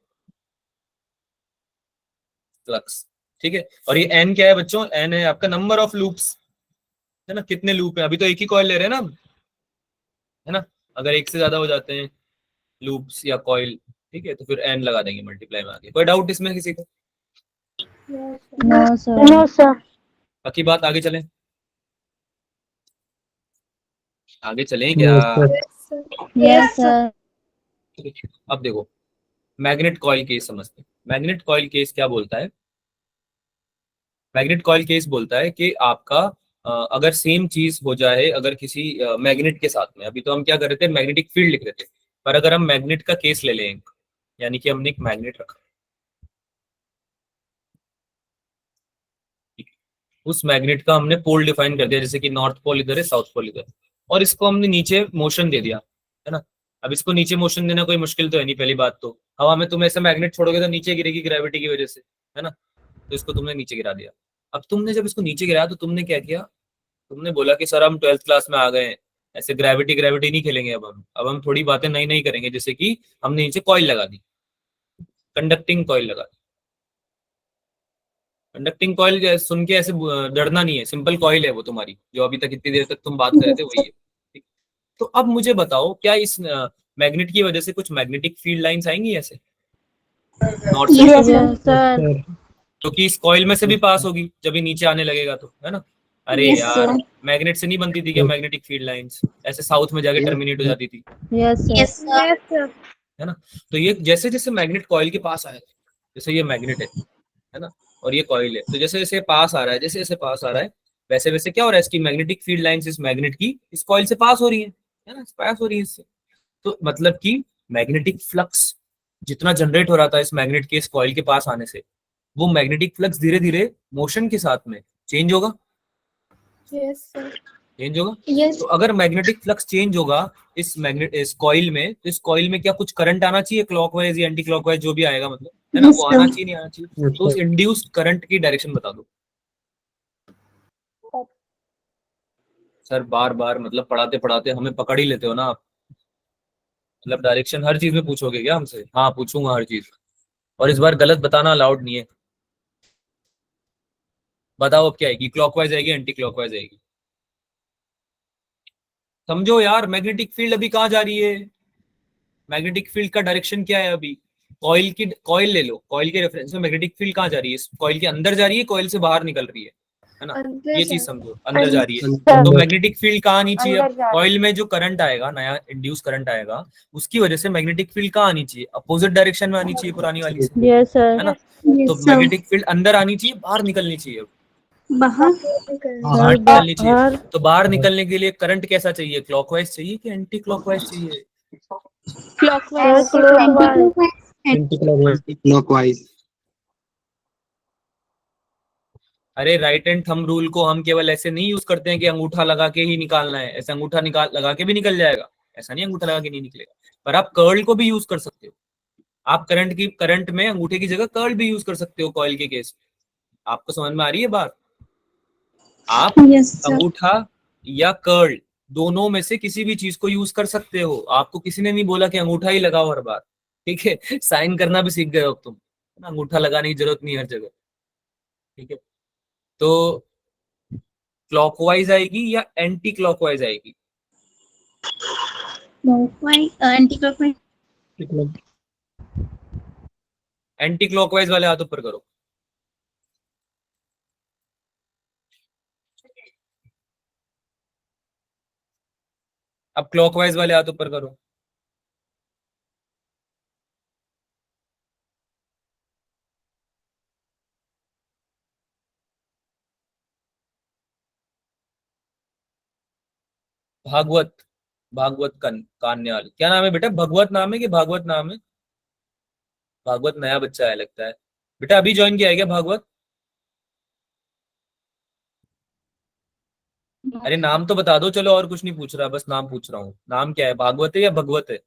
फ्लक्स, ठीक है। और ये एन क्या है बच्चों? एन है आपका नंबर ऑफ लूप्स, है ना। कितने लूप है? अभी तो एक ही कॉइल ले रहे हैं ना हम, है ना। अगर एक से ज्यादा हो जाते हैं लूप्स या कॉइल, ठीक है, तो फिर n लगा देंगे मल्टीप्लाई में आगे। कोई डाउट इसमें किसी को? No, sir. No, sir. बाकी बात आगे चलें, आगे चलें क्या? Yes, sir. अब देखो मैग्नेट कॉइल केस समझते हैं। मैग्नेट कॉइल केस क्या बोलता है? मैग्नेट कॉइल केस बोलता है कि आपका अगर सेम चीज हो जाए, अगर किसी मैग्नेट के साथ में, अभी तो हम क्या कर रहे थे, मैग्नेटिक फील्ड लिख रहे थे, पर अगर हम मैग्नेट का केस ले लें, यानी कि हमने एक मैग्नेट रखा, उस मैग्नेट का हमने पोल डिफाइन कर दिया, जैसे कि नॉर्थ पोल इधर है, साउथ पोल इधर है, और इसको हमने नीचे मोशन दे दिया, है ना। अब इसको नीचे मोशन देना कोई मुश्किल तो है नहीं, पहली बात तो हवा में तुम ऐसे मैग्नेट छोड़ोगे तो नीचे गिरेगी ग्रेविटी की वजह से, है ना। तो इसको तुमने नीचे गिरा दिया। अब तुमने जब इसको नीचे गिराया तो तुमने क्या किया, तुमने बोला कि सर हम 12th क्लास में आ गए हैं, ऐसे ग्रेविटी ग्रेविटी नहीं खेलेंगे, अब हम थोड़ी बातें नई नई करेंगे, जैसे कि हमने नीचे कॉइल लगा दी, कंडक्टिंग कॉइल लगा दी। कंडक्टिंग कॉइल सुन के ऐसे डरना नहीं है, सिंपल कॉइल है वो तुम्हारी, जो अभी तक इतनी देर तक तुम बात कर रहे थे वही है। ठीक? तो अब मुझे बताओ, क्या इस मैग्नेट की वजह से कुछ मैग्नेटिक फील्ड लाइंस आएंगी ऐसे नॉर्थ से, Yes, sir. Yes, sir. क्योंकि इस कॉइल में से भी पास होगी जब ये नीचे आने लगेगा तो, है ना। अरे Yes, यार, sir. मैग्नेट से नहीं बनती थी क्या मैग्नेटिक फील्ड लाइंस, ऐसे साउथ में जाके टर्मिनेट हो जाती थी, Yes, sir. Yes, sir. है ना। तो ये जैसे जैसे मैग्नेट कॉइल के पास आया, जैसे ये मैग्नेट है ना, और ये कॉइल है, तो जैसे जैसे पास आ रहा है, जैसे जैसे पास आ रहा है, वैसे वैसे क्या हो रहा है, इसकी मैग्नेटिक फील्ड लाइंस इस मैग्नेट की इस कॉइल से पास हो रही है ना, पास हो रही है इससे। तो मतलब कि मैग्नेटिक फ्लक्स जितना जनरेट हो रहा था इस मैग्नेट के इस कॉइल के पास आने से, वो मैग्नेटिक फ्लक्स धीरे धीरे मोशन के साथ में चेंज होगा, Yes, sir. चेंज होगा। Yes. तो अगर मैग्नेटिक फ्लक्स चेंज होगा इस कॉइल में, तो इस कॉइल में क्या कुछ करंट आना चाहिए, क्लॉकवाइज या एंटी क्लॉकवाइज जो भी आएगा, मतलब, है ना, Yes, वो sir. आना चाहिए नहीं आना चाहिए। तो उस इंड्यूस्ड करंट की डायरेक्शन बता दो। सर बार बार मतलब पढ़ाते पढ़ाते हमें पकड़ ही लेते हो ना आप, मतलब डायरेक्शन हर चीज में पूछोगे क्या हमसे? हाँ पूछूंगा हर चीज, और इस बार गलत बताना अलाउड नहीं है। बताओ अब क्या आएगी, क्लॉकवाइज आएगी एंटी क्लॉकवाइज आएगी? समझो यार, मैग्नेटिक फील्ड अभी कहाँ जा रही है, मैग्नेटिक फील्ड का डायरेक्शन क्या है अभी, कॉइल ले लो, कॉइल के रेफरेंस में मैग्नेटिक फील्ड कहाँ जा रही है, कॉइल के अंदर जा रही है, कॉइल से बाहर निकल रही है ना। ये चीज समझो, अंदर जा रही है, तो मैग्नेटिक फील्ड कहाँ आनी चाहिए, कॉइल में जो करंट आएगा, नया इंड्यूस करंट आएगा, उसकी वजह से मैग्नेटिक फील्ड कहाँ आनी चाहिए, अपोजिट डायरेक्शन में आनी चाहिए पुरानी वाली से, Yes, sir. है ना। Yes, तो sir. मैग्नेटिक फील्ड अंदर आनी चाहिए, बाहर निकलनी चाहिए, बाहर बाहर निकलनी चाहिए। तो बाहर निकलने के लिए करंट कैसा चाहिए, क्लॉकवाइज चाहिए कि एंटी क्लॉकवाइज चाहिए? Clockwise. Clockwise. Anti-clockwise. अरे राइट एंड थंब रूल को हम केवल ऐसे नहीं यूज करते हैं कि अंगूठा लगा के ही निकालना है, ऐसे अंगूठा निकाल लगा के भी निकल जाएगा, ऐसा नहीं अंगूठा लगा के नहीं निकलेगा, पर आप कर्ल को भी यूज कर सकते हो। आप करंट में अंगूठे की जगह कर्ल भी यूज कर सकते हो कॉइल के केस। आपको समझ में आ रही है बात? आप Yes, sir. अंगूठा या कर्ल दोनों में से किसी भी चीज को यूज कर सकते हो, आपको किसी ने नहीं बोला कि अंगूठा ही लगाओ हर बार, ठीक है। साइन करना भी सीख गए हो अब तुम, है ना, अंगूठा लगाने की जरूरत नहीं हर जगह, ठीक है। तो क्लॉकवाइज आएगी या एंटी क्लॉकवाइज आएगी? Clockwise. Anti-clockwise. एंटी क्लॉकवाइज वाले हाथ ऊपर करो। अब क्लॉकवाइज वाले हाथ ऊपर करो। भागवत, भागवत कान्याल, क्या नाम है बेटा, भगवत नाम है कि भागवत नाम है? भागवत नया बच्चा है लगता है, बेटा अभी ज्वाइन किया है क्या भागवत? अरे नाम तो बता दो, चलो और कुछ नहीं पूछ रहा, बस नाम पूछ रहा हूँ, नाम क्या है, भागवत है या भगवत है?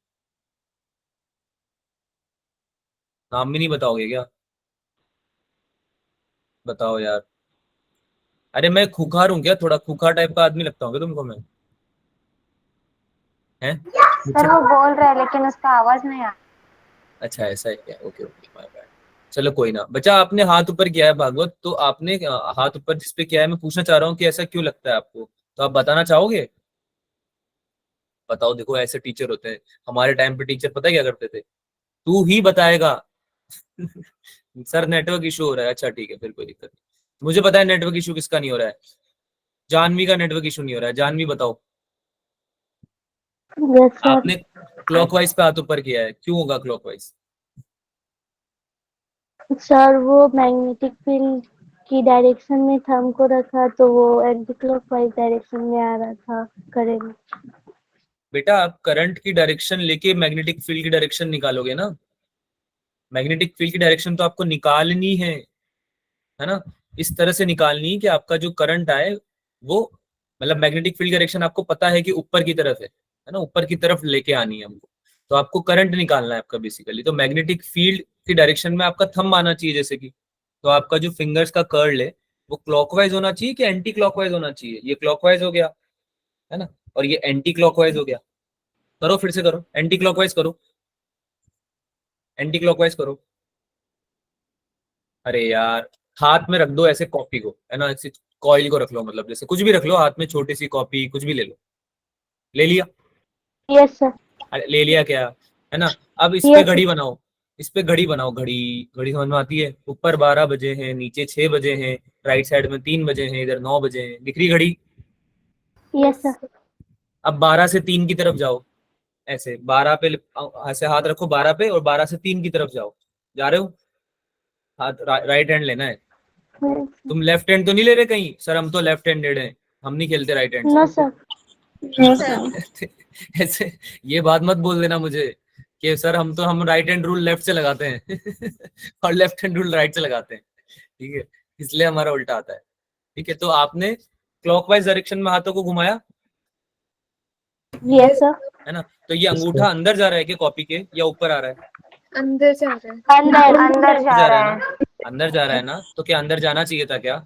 नाम भी नहीं बताओगे क्या? बताओ यार। अरे मैं खूंखार हूँ क्या, थोड़ा खूंखार टाइप का आदमी लगता हूँ क्या तुमको मैं, हैं? सर वो बोल रहा है लेकिन उसका आवाज नहीं आ रहा। अच्छा ऐसा है क्या, ओके ओके माय बैड। चलो कोई ना, बच्चा आपने हाथ ऊपर किया है भागवत, तो आपने हाथ ऊपर जिस पे किया है, मैं पूछना चाह रहा हूँ कि ऐसा क्यों लगता है आपको, तो आप बताना चाहोगे? बताओ, देखो ऐसे टीचर होते हैं, हमारे टाइम पे टीचर पता है क्या करते थे, तू ही बताएगा। सर नेटवर्क इशू हो रहा है। अच्छा ठीक है, फिर कोई दिक्कत नहीं। मुझे पता है नेटवर्क इशू किसका नहीं हो रहा है। जानवी का नेटवर्क इशू नहीं हो रहा है। जानवी बताओ, यस सर। आपने क्लॉकवाइज पे हाथ ऊपर किया है, क्यों होगा क्लॉकवाइज? सर वो मैग्नेटिक फील्ड की डायरेक्शन में थंब को रखा तो वो एंटी क्लॉकवाइज डायरेक्शन में आ रहा था करंट। बेटा आप करंट की डायरेक्शन लेके मैग्नेटिक फील्ड की डायरेक्शन निकालोगे ना। मैग्नेटिक फील्ड की डायरेक्शन तो आपको निकालनी है ना। इस तरह से निकालनी है कि आपका जो करंट आए वो, मतलब मैग्नेटिक फील्ड डायरेक्शन आपको पता है कि ऊपर की तरफ है ना, ऊपर की तरफ लेके आनी है हमको। तो आपको करंट निकालना है आपका बेसिकली। तो मैग्नेटिक फील्ड की डायरेक्शन में आपका थंब आना चाहिए जैसे कि। तो आपका जो फिंगर्स का कर्ल है वो क्लॉकवाइज होना चाहिए कि एंटी क्लॉकवाइज होना चाहिए? ये क्लॉकवाइज हो गया है ना, और ये एंटी क्लॉकवाइज हो गया। करो फिर से करो, एंटी क्लॉकवाइज करो, एंटी क्लॉकवाइज करो। अरे यार, हाथ में रख दो ऐसे कॉपी को, है ना, ऐसे कॉइल को रख लो, मतलब जैसे कुछ भी रख लो हाथ में, छोटी सी कॉपी कुछ भी ले लो। ले लिया? Yes sir. अरे ले लिया क्या, है ना। अब इस पे Yes, घड़ी बनाओ, इस पे घड़ी बनाओ। घड़ी, घड़ी समझ में आती है? ऊपर 12 बजे हैं, नीचे 6 बजे हैं, राइट साइड में 3 बजे हैं, इधर 9 बजे हैं। दिख रही घड़ी? Yes sir. अब 12 से 3 की तरफ जाओ, ऐसे 12 पे ऐसे हाथ रखो 12 पे, और 12 से 3 की तरफ जाओ। जा रहे हो? हाथ राइट हैंड लेना है। तुम लेफ्ट हैंड तो नहीं ले रहे कहीं? सर हम तो लेफ्ट हैंडेड हैं, हम नहीं खेलते राइट हैंड नो से। सर। No sir. ऐसे ये बात मत बोल देना मुझे कि सर हम राइट हैंड रूल लेफ्ट से लगाते हैं और लेफ्ट हैंड रूल राइट से लगाते हैं, ठीक है, इसलिए हमारा उल्टा आता है। ठीक है, तो आपने क्लॉकवाइज डायरेक्शन में हाथों को घुमाया, यस सर। है ना। तो ये अंगूठा अंदर जा रहा है कि कॉपी के, या ऊपर आ रहा है? अंदर जा रहा है। अंदर। अंदर जा जा रहा रहा है ना, है। अंदर जा रहा है ना। तो क्या अंदर जाना चाहिए था क्या?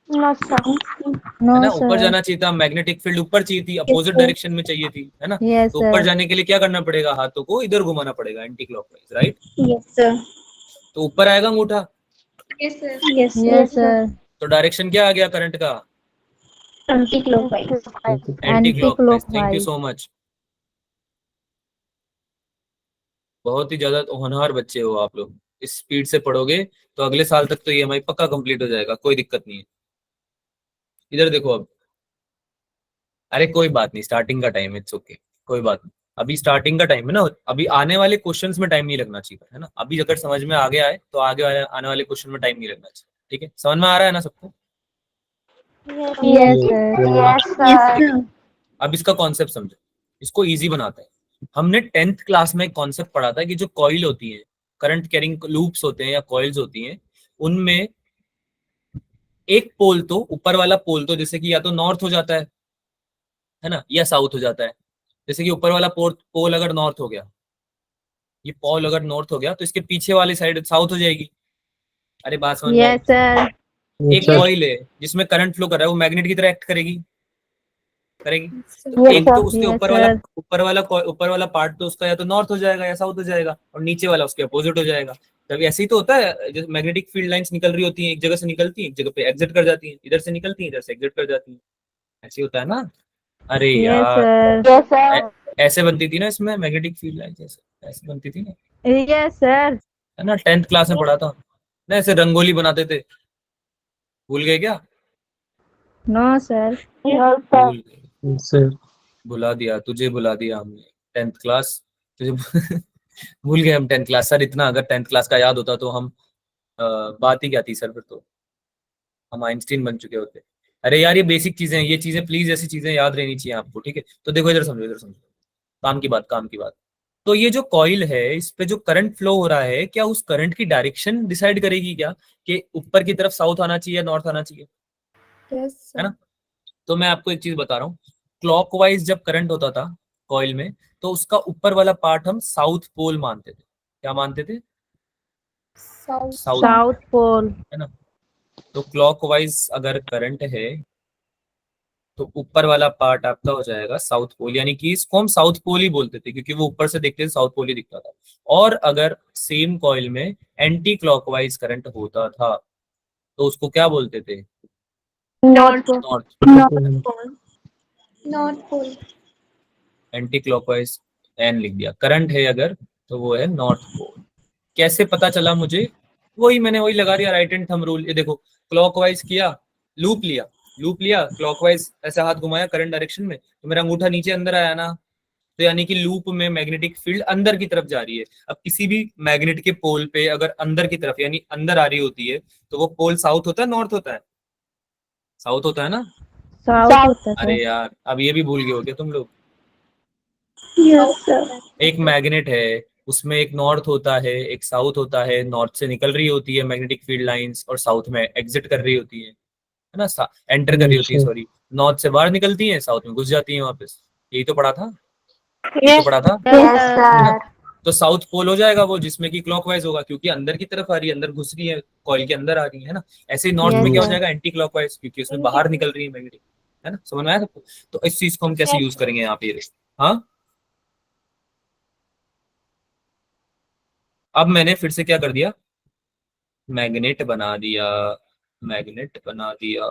No sir. है नो ना, ऊपर सर। जाना चाहिए था। मैग्नेटिक फील्ड ऊपर चाहिए थी, अपोजिट डायरेक्शन में चाहिए थी, है ना। यस तो ऊपर सर। जाने के लिए क्या करना पड़ेगा? हाथों को इधर घुमाना पड़ेगा, anti clockwise, right. Yes sir. तो ऊपर आएगा अंगूठा, yes sir. Yes yes sir. तो डायरेक्शन क्या आ गया करंट का? Anti clockwise. Anti anti clockwise. Thank you clockwise. So much. बहुत ही ज्यादा होनहार बच्चे हो आप लोग। इस स्पीड से पढ़ोगे तो अगले साल तक तो ईएमआई पक्का कंप्लीट हो जाएगा, कोई दिक्कत नहीं है। इधर देखो अब। अरे कोई बात नहीं, स्टार्टिंग का टाइम है, इट्स ओके, कोई बात नहीं। अभी स्टार्टिंग का टाइम है ना, अभी आने वाले क्वेश्चंस में टाइम नहीं लगना चाहिए, है ना। अभी अगर समझ में आ गया है तो आने वाले क्वेश्चन में टाइम नहीं लगना चाहिए। ठीक है, समझ में आ रहा है ना सबको? Yes sir. Yes yes sir. Sir. अब इसका कॉन्सेप्ट समझो, इसको इजी बनाते हैं। हमने 10th क्लास में एक कॉन्सेप्ट पढ़ा था कि जो कॉइल होती है, करंट कैरिंग लूप्स होते हैं या कॉइल्स होती हैं, उनमें एक पोल तो, ऊपर वाला पोल तो जैसे कि या तो नॉर्थ हो जाता है ना, या साउथ हो जाता है। जैसे कि ऊपर वाला पोल अगर नॉर्थ हो गया, ये पोल अगर नॉर्थ हो गया तो इसके पीछे वाली साइड साउथ हो जाएगी। अरे बात समझ में आई? Yes sir. एक कॉइल है जिसमें करंट फ्लो कर रहा है, वो मैग्नेट की तरह एक्ट करेगी, करेगी। तो यस एक तो सर। उसके यस सर। ऊपर वाला पार्ट तो उसका या तो नॉर्थ हो जाएगा या साउथ हो जाएगा, और नीचे वाला उसके अपोजिट हो जाएगा। तब ऐसे ही तो होता है, जैसे मैग्नेटिक फील्ड लाइंस निकल रही होती हैं, एक जगह से निकलती हैं, एक जगह पे एग्जिट कर जाती हैं, इधर से निकलती हैं, इधर से एग्जिट कर जाती हैं। ऐसे ही होता है ना। अरे यस यार, सर। Yes sir. ऐसे बनती थी ना इसमें मैग्नेटिक फील्ड लाइंस, ऐसे ऐसे बनती थी ना, यस सर। है ना। 10th क्लास में पढ़ा था ना, ऐसे रंगोली बनाते थे। भूल गए क्या? No sir. भूल गए? Sir. भुला दिया तुझे, भुला दिया हमने। 10th क्लास तुझे भूल गए हम 10th क्लास। सर इतना अगर 10th क्लास का याद होता तो हम बात ही क्या थी सर, फिर तो हम आइंस्टीन बन चुके होते। अरे यार ये बेसिक चीजें हैं, ये चीजें प्लीज, ऐसी चीजें याद रहनी चाहिए आपको, ठीक है। तो देखो इधर समझो, इधर समझो, काम की बात, काम की बात। तो ये जो कॉइल है, इस पे जो करंट फ्लो हो रहा है, क्या उस करंट की डायरेक्शन डिसाइड करेगी क्या, कि ऊपर की तरफ साउथ आना चाहिए या नॉर्थ आना चाहिए, यस है ना। सर। तो मैं आपको एक चीज बता रहा हूँ, क्लॉकवाइज जब करंट होता था कॉइल में, तो उसका ऊपर वाला पार्ट हम साउथ पोल मानते थे। क्या मानते थे? साउथ। South, south pole. है ना। तो क्लॉकवाइज अगर करंट है तो ऊपर वाला पार्ट आपका हो जाएगा साउथ पोल, यानी कि इसको हम साउथ पोल ही बोलते थे, क्योंकि वो ऊपर से देखते थे साउथ पोल ही दिखता था। और अगर सेम कॉइल में एंटी क्लॉकवाइज करंट होता था तो उसको क्या बोलते थे? North. North. North pole. North pole. Anticlockwise N लिख दिया। करंट है अगर तो वो है नॉर्थ पोल। कैसे पता चला मुझे? वही लगा दिया राइट हैंड थंब रूल। ये देखो, क्लॉकवाइज किया, लूप लिया क्लॉकवाइज, ऐसे हाथ घुमाया करंट डायरेक्शन में, तो मेरा अंगूठा नीचे अंदर आया ना, तो यानी कि लूप में मैग्नेटिक फील्ड अंदर की तरफ जा रही है। अब किसी भी मैग्नेट के पोल पे अगर अंदर की तरफ यानी अंदर आ रही होती है, तो वो पोल साउथ होता है नॉर्थ होता है? साउथ होता है ना? साउथ होता अरे यार, अब ये भी भूल गए हो क्या तुम लोग? Yes sir. एक मैग्नेट है, उसमें एक नॉर्थ होता है, एक साउथ होता है। नॉर्थ से निकल रही होती है मैग्नेटिक फील्ड लाइंस, और साउथ में एग्जिट कर रही होती है ना, एंटर कर रही होती है, सॉरी। नॉर्थ से बाहर निकलती है, साउथ में घुस जाती है वापस। यही तो पढ़ा था, यही तो पढ़ा था, यस है ना? सर। तो साउथ पोल हो जाएगा वो, जिसमें कि क्लॉकवाइज होगा, क्योंकि अंदर की तरफ आ रही है, अंदर घुस रही है, कॉइल के अंदर आ रही है ना। ऐसे ही नॉर्थ में क्या हो जाएगा, एंटी क्लॉकवाइज, क्योंकि उसमें बाहर निकल रही है मैग्नेटिक, है ना? समझ में आया सबको? तो इस चीज को हम कैसे यूज करेंगे यहाँ पे? हाँ, अब मैंने फिर से क्या कर दिया, मैग्नेट बना दिया, मैग्नेट बना दिया।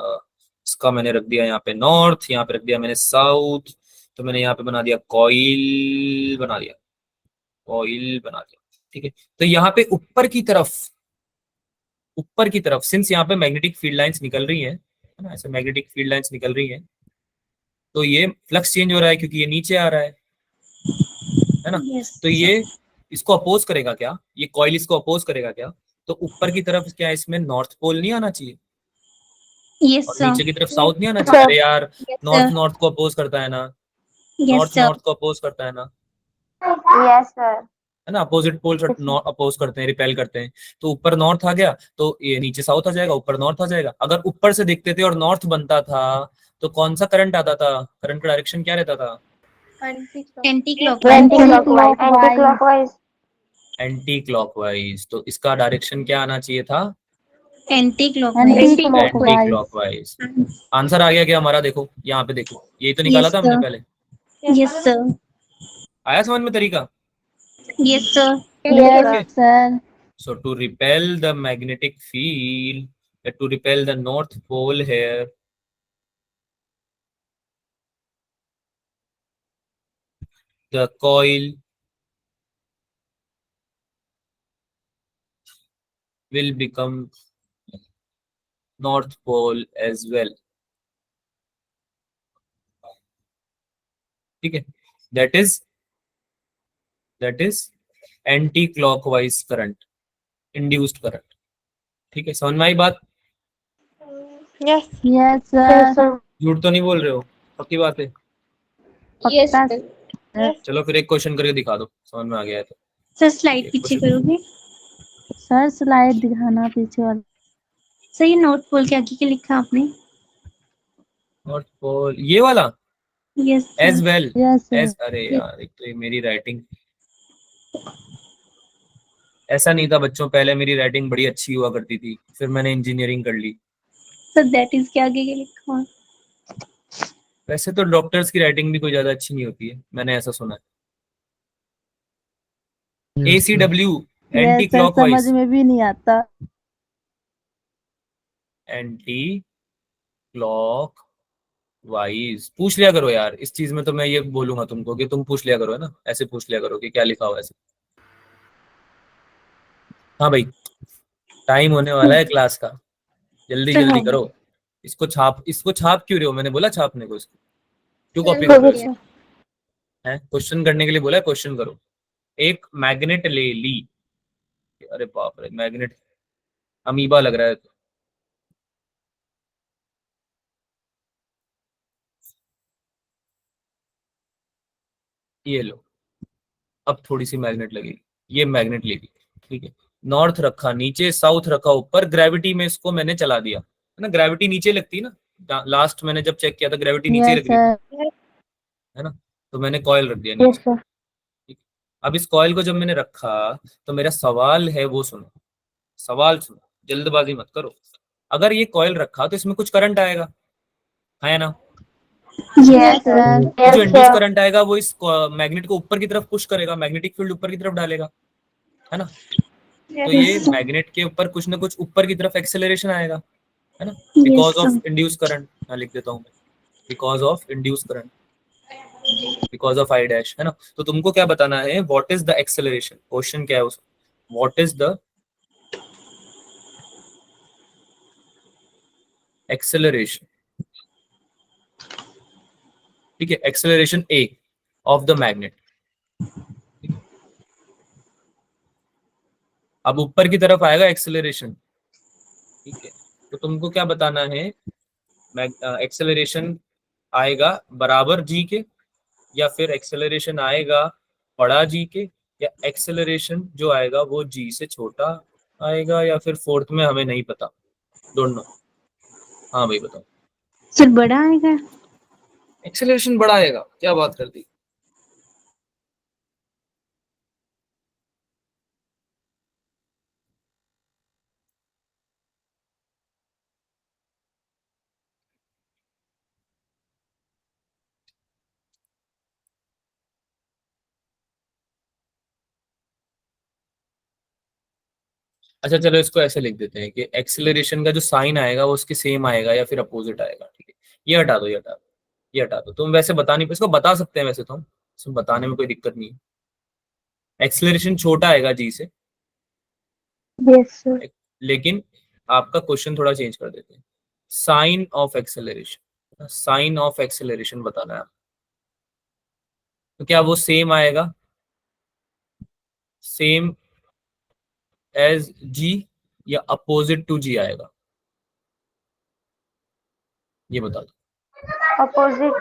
इसका मैंने रख दिया यहाँ पे नॉर्थ, यहाँ पे रख दिया मैंने साउथ, तो मैंने यहाँ पे बना दिया कॉइल, बना दिया कॉइल बना दिया। ठीक है, तो यहाँ पे ऊपर की तरफ सिंस यहाँ पे मैग्नेटिक फील्ड लाइंस निकल रही है ना, ऐसे मैग्नेटिक फील्ड लाइंस निकल रही है, तो ये फ्लक्स चेंज हो रहा है क्योंकि ये नीचे आ रहा है ना। यस तो ये इसको अपोज करेगा क्या, ये कॉइल इसको अपोज करेगा क्या? तो ऊपर की तरफ क्या इसमें नॉर्थ पोल नहीं आना चाहिए, यस और सर। नीचे की तरफ साउथ नहीं आना चाहिए? अरे यार, यस नॉर्थ सर। नॉर्थ को अपोज करता है ना, यस नॉर्थ सर। नॉर्थ को अपोज करता है ना, यस सर। है ना? अपोजिट पोल अपोज करते हैं, रिपेल करते हैं। तो ऊपर नॉर्थ आ गया तो ये नीचे साउथ आ जाएगा, ऊपर नॉर्थ आ जाएगा। अगर ऊपर से देखते थे और नॉर्थ बनता था, तो कौन सा करंट आता था? करंट का डायरेक्शन क्या रहता था? Anti clockwise. Anti clockwise. Anti clockwise. तो इसका डायरेक्शन क्या आना चाहिए था? Anti clockwise. Anti clockwise. Answer आ गया क्या हमारा? देखो यहाँ पे, देखो यही तो निकाला था हमने पहले। Yes sir. आया समझ में तरीका? Yes sir. Yes sir. So to repel the magnetic field, to repel the north pole here, the coil will become north pole as well. ठीक है, that is anti-clockwise current, induced current. ठीक है, समझ में आई बात? Yes sir. झूठ तो नहीं बोल रहे हो? पक्की बात है? पक्का। चलो फिर एक क्वेश्चन करके दिखा दो, समझ में आ गया है तो। सर स्लाइड पीछे करोगे? सर स्लाइड दिखाना पीछे वाला। सर ये नॉर्थ पोल के आगे क्या लिखा आपने? नॉर्थ पोल ये वाला yes as well yes as, अरे यार एक तो ये मेरी राइटिंग ऐसा नहीं था बच्चों, पहले मेरी राइटिंग बड़ी अच्छी हुआ करती थी, फिर मैंने इंजीनियरिंग कर ली। सर दैट इज के आगे क्या लिखा हुआ? वैसे तो डॉक्टर्स की राइटिंग भी कोई ज्यादा अच्छी नहीं होती है, मैंने ऐसा सुना है। ACW एंटी क्लॉकवाइज, समझ में भी नहीं आता। एंटी क्लॉक वाइज पूछ लिया करो यार, इस चीज में तो मैं ये बोलूंगा तुमको कि तुम पूछ लिया करो, है ना? ऐसे पूछ लिया करो कि क्या लिखा हुआ है ऐसे। हाँ भाई, टाइम होने वाला है क्लास का, जल्दी जल्दी करो। इसको छाप क्यों रहे हो? मैंने बोला छापने को, इसको क्यों कॉपी कर रहे हो? है क्वेश्चन करने के लिए बोला है, क्वेश्चन करो। एक मैग्नेट ले ली, अरे बाप रे, मैग्नेट अमीबा लग रहा है। ये लो, अब थोड़ी सी मैग्नेट लगेगी, ये मैग्नेट लेगी, ठीक है। नॉर्थ रखा नीचे, साउथ रखा ऊपर, ग्रेविटी में इसको मैंने चला दिया, है ना? ग्रेविटी नीचे लगती है ना, लास्ट मैंने जब चेक किया था ग्रेविटी नीचे ही लग रही थी, है ना? तो मैंने कॉइल रख दिया नीचे, ठीक है। अब इस कॉइल को जब मैंने रखा, तो मेरा सवाल है वो सुनो, सवाल सुनो, जल्दबाजी मत करो। अगर ये कॉइल रखा तो इसमें कुछ करंट आएगा, है ना? Yes sir. जो इंड्यूस करंट आएगा वो इस मैग्नेट को ऊपर की तरफ पुश करेगा, मैग्नेटिक फील्ड ऊपर की तरफ डालेगा, है ना? तो ये मैग्नेट के ऊपर कुछ ना कुछ ऊपर की तरफ एक्सेलरेशन आएगा, है ना? Because of induce current. मैं लिख देता हूँ, because of induce current. Because of I dash, है ना। तो तुमको क्या बताना है, what is the acceleration, question क्या है उस, व्हाट इज द एक्सेलरेशन, ठीक है, acceleration A of the magnet. अब ऊपर की तरफ आएगा एक्सेलरेशन, ठीक है, तो तुमको क्या बताना है, एक्सेलरेशन आएगा बराबर जी के, या फिर एक्सेलरेशन आएगा बड़ा जी के, या एक्सेलरेशन जो आएगा वो जी से छोटा आएगा, या फिर फोर्थ में हमें नहीं पता, डोंट नो। हाँ भाई बताओ। सर बड़ा आएगा। एक्सेलरेशन बड़ा आएगा, क्या बात कर दी। अच्छा चलो इसको ऐसे लिख देते हैं कि एक्सेलरेशन का जो साइन आएगा वो उसके सेम आएगा या फिर अपोजिट आएगा, ठीक है। ये हटा दो, ये हटा दो, ये हटा दो। तुम वैसे बता नहीं, इसको बता सकते हैं वैसे तो हम, इसमें बताने में कोई दिक्कत नहीं है। एक्सेलरेशन छोटा आएगा जी से, यस सर। लेकिन आपका क्वेश्चन थोड़ा चेंज कर देते हैं, sign of acceleration, sign of acceleration बताना है। तो क्या वो सेम आएगा, सेम एज जी, या अपोजिट टू जी आएगा, ये बता दो। अपोजिट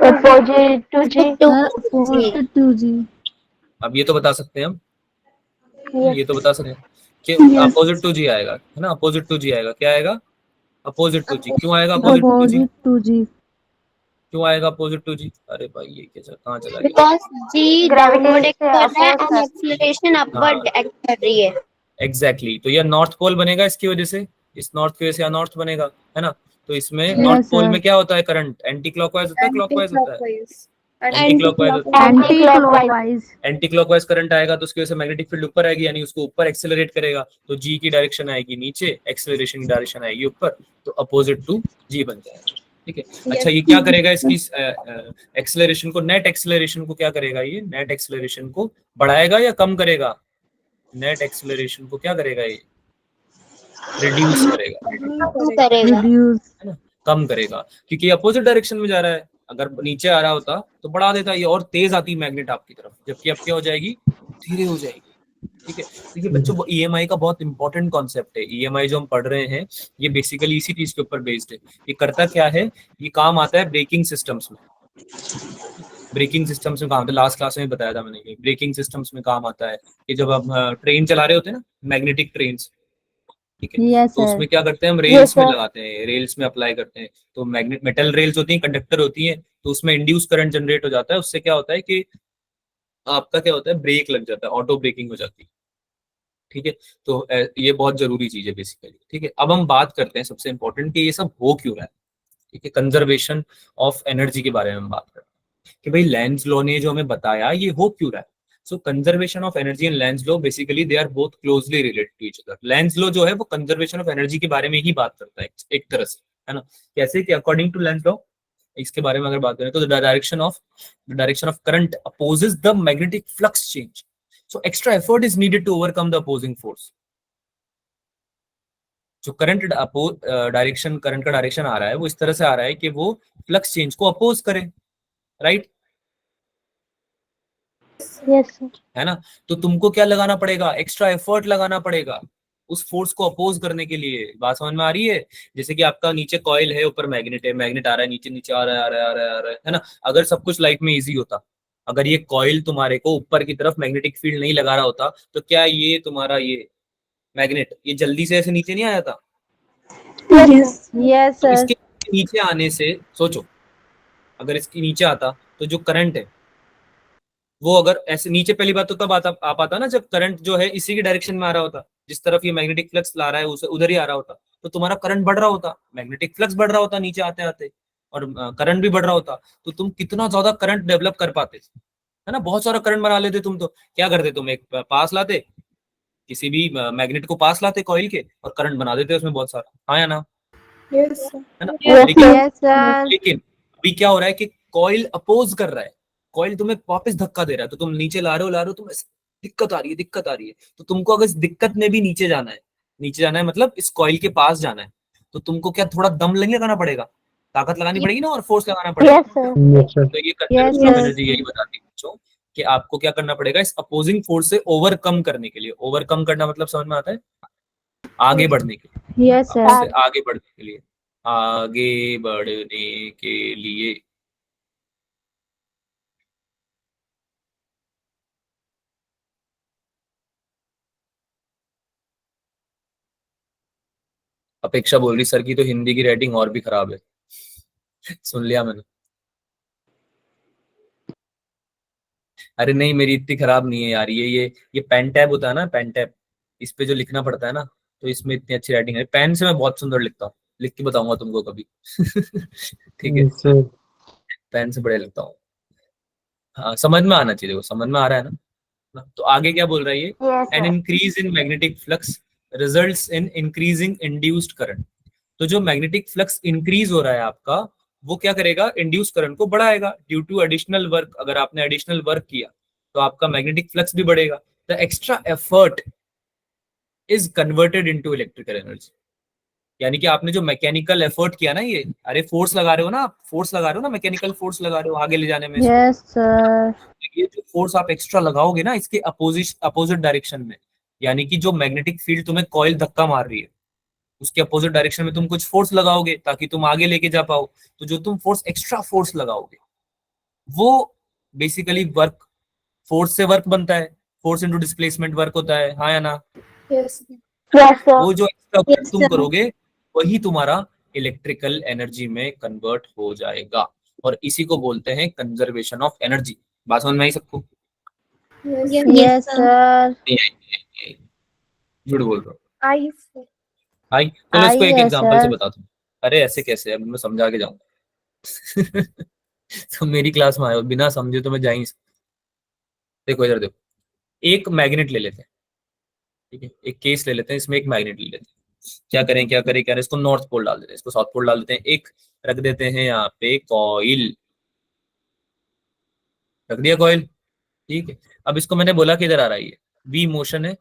टू जी। अपोजिट टू जी। अब ये तो बता सकते हैं हम, यस ये तो बता सकते हैं कि Yes. अपोजिट टू जी आएगा, है ना, अपोजिट टू जी आएगा, क्या आएगा, अपोजिट टू जी। क्यों आएगा अपोजिट टू जी, अपोजिट टू जी। क्यों आएगा अपोजिट टू जी, अरे भाई ये कैसा, कहाँ चला गया। बिकॉज जी डाउनवर्ड एक्ट कर रहा है एंड एक्सीलरेशन हाँ अपवर्ड एक्ट कर रही है। एग्जैक्टली, तो यह नॉर्थ पोल बनेगा इसकी वजह से, इस नॉर्थ की वजह से यहाँ नॉर्थ बनेगा, है ना। तो इसमें नॉर्थ पोल sir. में क्या होता है, करंट एंटी क्लॉकवाइज होता है, क्लॉकवाइज होता है, एंटी क्लॉकवाइज होता है। Anti clockwise. Anti clockwise current आएगा तो उसकी वजह से मैग्नेटिक फील्ड ऊपर आएगी, यानी उसको ऊपर एक्सेलरेट करेगा, तो जी की डायरेक्शन आएगी नीचे, एक्सेलरेशन की डायरेक्शन आएगी ऊपर, तो अपोजिट टू जी बन जाएगा, ठीक है। अच्छा ये क्या करेगा, इसकी एक्सेलरेशन को, नेट एक्सेलरेशन को क्या करेगा, ये नेट एक्सेलरेशन को बढ़ाएगा या कम करेगा, नेट एक्सेलरेशन को क्या करेगा, ये रिड्यूस करेगा, रिड्यूस। है ना, कम करेगा, क्योंकि अपोजिट डायरेक्शन में जा रहा है। अगर नीचे आ रहा होता तो बढ़ा देता, ये और तेज आती मैग्नेट आपकी तरफ, जबकि अब क्या हो जाएगी, धीरे हो जाएगी, ठीक है। देखिए बच्चों, वो ईएमआई का बहुत इंपॉर्टेंट कॉन्सेप्ट है। ईएमआई जो हम पढ़ रहे हैं ये बेसिकली इसी चीज के ऊपर बेस्ड है। ये करता क्या है, ये काम आता है ब्रेकिंग सिस्टम्स में, ब्रेकिंग सिस्टम्स में काम आता है, लास्ट क्लास में बताया था मैंने, ये ब्रेकिंग सिस्टम्स में काम आता है कि जब आप ट्रेन चला रहे होते हैं ना, मैग्नेटिक ट्रेन, ठीक है, Yes, तो sir. उसमें क्या करते हैं हम, रेल्स में लगाते हैं, रेल्स में अप्लाई करते हैं, तो मैग्नेट मेटल रेल्स होती हैं, कंडक्टर होती हैं, तो उसमें इंड्यूस करंट जनरेट हो जाता है, उससे क्या होता है कि आपका क्या होता है, ब्रेक लग जाता है, ऑटो ब्रेकिंग हो जाती है, ठीक है। तो ये बहुत जरूरी चीज है बेसिकली, ठीक है। अब हम बात करते हैं सबसे इंपॉर्टेंट कि ये सब हो क्यों रहा है, ठीक है, कंजर्वेशन ऑफ एनर्जी के बारे में हम बात करते हैं कि भाई लेंज लॉ ने जो हमें बताया ये हो क्यों रहा है। So conservation of energy and Lenz law basically they are both closely related to each other. Lenz law जो है वो कंजर्वेशन ऑफ एनर्जी के बारे में ही बात करता है एक तरह से, है ना। कैसे कि अकॉर्डिंग टू लेंज लॉ, इसके बारे में अगर बात करें तो the direction of current opposes the magnetic flux change, so extra effort is needed to overcome the opposing force. जो करंट डायरेक्शन, करंट का डायरेक्शन आ रहा है वो इस तरह से आ रहा है कि वो फ्लक्स चेंज को अपोज करे, राइट, यस सर। है ना। तो तुमको क्या लगाना पड़ेगा, एक्स्ट्रा एफर्ट लगाना पड़ेगा उस फोर्स को अपोज करने के लिए। बात समझ में आ रही है। जैसे कि आपका नीचे कॉइल है, ऊपर मैग्नेट है, मैग्नेट आ रहा है नीचे, नीचे आ रहा है, आ रहा है, आ रहा है, आ रहा है ना। अगर सब कुछ लाइफ में इजी होता, अगर ये कॉइल तुम्हारे को ऊपर की तरफ मैग्नेटिक फील्ड नहीं लगा रहा होता, तो क्या ये तुम्हारा ये मैग्नेट ये जल्दी से ऐसे नीचे नहीं आया था। यस तो सर। इसके नीचे आने से सोचो, अगर इसके नीचे आता तो जो करंट है वो अगर ऐसे नीचे, पहली बात तो तब आ पाता ना जब करंट जो है इसी की डायरेक्शन में आ रहा होता, जिस तरफ ये मैग्नेटिक फ्लक्स ला रहा है उसे उधर ही आ रहा होता, तो तुम्हारा करंट बढ़ रहा होता, मैग्नेटिक फ्लक्स बढ़ रहा होता नीचे आते आते, और करंट भी बढ़ रहा होता, तो तुम कितना ज्यादा करंट डेवलप कर पाते, है ना। बहुत सारा करंट बना लेते तुम। तो क्या करते तुम, एक पास लाते, किसी भी मैग्नेट को पास लाते कॉइल के, और करंट बना देते उसमें बहुत सारा, हाँ या ना, यस है ना। Yes, लेकिन यस सर। लेकिन अभी क्या हो रहा है कि कॉइल अपोज कर रहा है, कॉइल तुम्हें वापस धक्का दे रहा है, तो तुम नीचे ला रहे हो तुम दिक्कत आ रही है, तो तुमको अगर इस दिक्कत में भी नीचे जाना है मतलब इस कॉइल के पास जाना है, तो तुमको क्या थोड़ा दम लगाना पड़ेगा, ताकत लगानी पड़ेगी ना, और फोर्स लगाना पड़ेगा। Yes sir. Yes, sir. तो ये Yes, conservation of sir. Energy यही बताती है बच्चों कि आपको क्या करना पड़ेगा इस अपोजिंग फोर्स से ओवरकम करने के लिए। ओवरकम करना मतलब समझ में आता है, आगे बढ़ने के लिए, Yes, sir. उससे आगे बढ़ने के लिए, आगे बढ़ने के लिए। अपेक्षा बोल रही सर की तो हिंदी की राइटिंग और भी खराब है। सुन लिया मैंने। अरे नहीं, मेरी इतनी खराब नहीं है यार, ये पेन टैब होता है ना, पेन टैब, इस पे जो लिखना पड़ता है ना, तो इसमें इतनी अच्छी राइटिंग है। पेन से मैं बहुत सुंदर लिखता हूँ, लिख के बताऊंगा तुमको कभी। ठीक है, Yes, sir. पेन से बढ़िया लिखता हूँ। हाँ, समझ में आना चाहिए, देखो समझ में आ रहा है ना। तो आगे क्या बोल रहा है ये, Yes, एन sir. Increase in magnetic flux results in increasing induced current. तो जो मैग्नेटिक फ्लक्स इंक्रीज हो रहा है आपका, वो क्या करेगा, इंड्यूस करंट को बढ़ाएगा ड्यू टू एडिशनल वर्क। अगर आपने एडिशनल वर्क किया तो आपका मैग्नेटिक फ्लक्स भी बढ़ेगा। The extra effort is converted into electrical energy. यानी कि आपने जो मैकेनिकल एफर्ट किया ना, ये अरे फोर्स लगा रहे हो ना, आप फोर्स लगा रहे हो ना, मैकेनिकल फोर्स लगा रहे हो आगे ले जाने में इसको। Yes, sir. ये जो फोर्स आप एक्स्ट्रा लगाओगे ना इसके अपोजिट डायरेक्शन में, यानी कि जो मैग्नेटिक फील्ड तुम्हें कॉइल धक्का मार रही है उसके अपोजिट डायरेक्शन में तुम कुछ फोर्स लगाओगे ताकि तुम आगे लेके जा पाओ। तो जो तुम फोर्स एक्स्ट्रा फोर्स लगाओगे वो बेसिकली वर्क, फोर्स से वर्क बनता है, फोर्स इनटू डिस्प्लेसमेंट वर्क होता है, हाँ या ना। Yes. Yes sir. वो जो एक्स्ट्रा वर्क Yes, तुम sir. करोगे वही तुम्हारा इलेक्ट्रिकल एनर्जी में कन्वर्ट हो जाएगा, और इसी को बोलते हैं कंजर्वेशन ऑफ एनर्जी। बात समझ में आई सबको? Yes. Yes, sir. झूठ बोल रहा हूँ। I sir. आई, चलो इसको आई एक है, एग्जांपल से sir. बता दूं। अरे ऐसे कैसे, अब मैं समझा के जाऊंगा। तो मेरी क्लास में आए हो, बिना समझे तो मैं जा ही नहीं सकता। देखो इधर देखो, एक मैग्नेट ले लेते हैं, ठीक है, एक केस ले लेते हैं, इसमें एक मैग्नेट ले लेते हैं। क्या करें, इसको नॉर्थ पोल डाल देते हैं, इसको साउथ पोल डाल देते हैं, एक रख देते हैं यहाँ पे कॉइल, रख दिया कॉइल, ठीक है। अब इसको मैंने बोला कि इधर आ रहा है, ये वी मोशन है।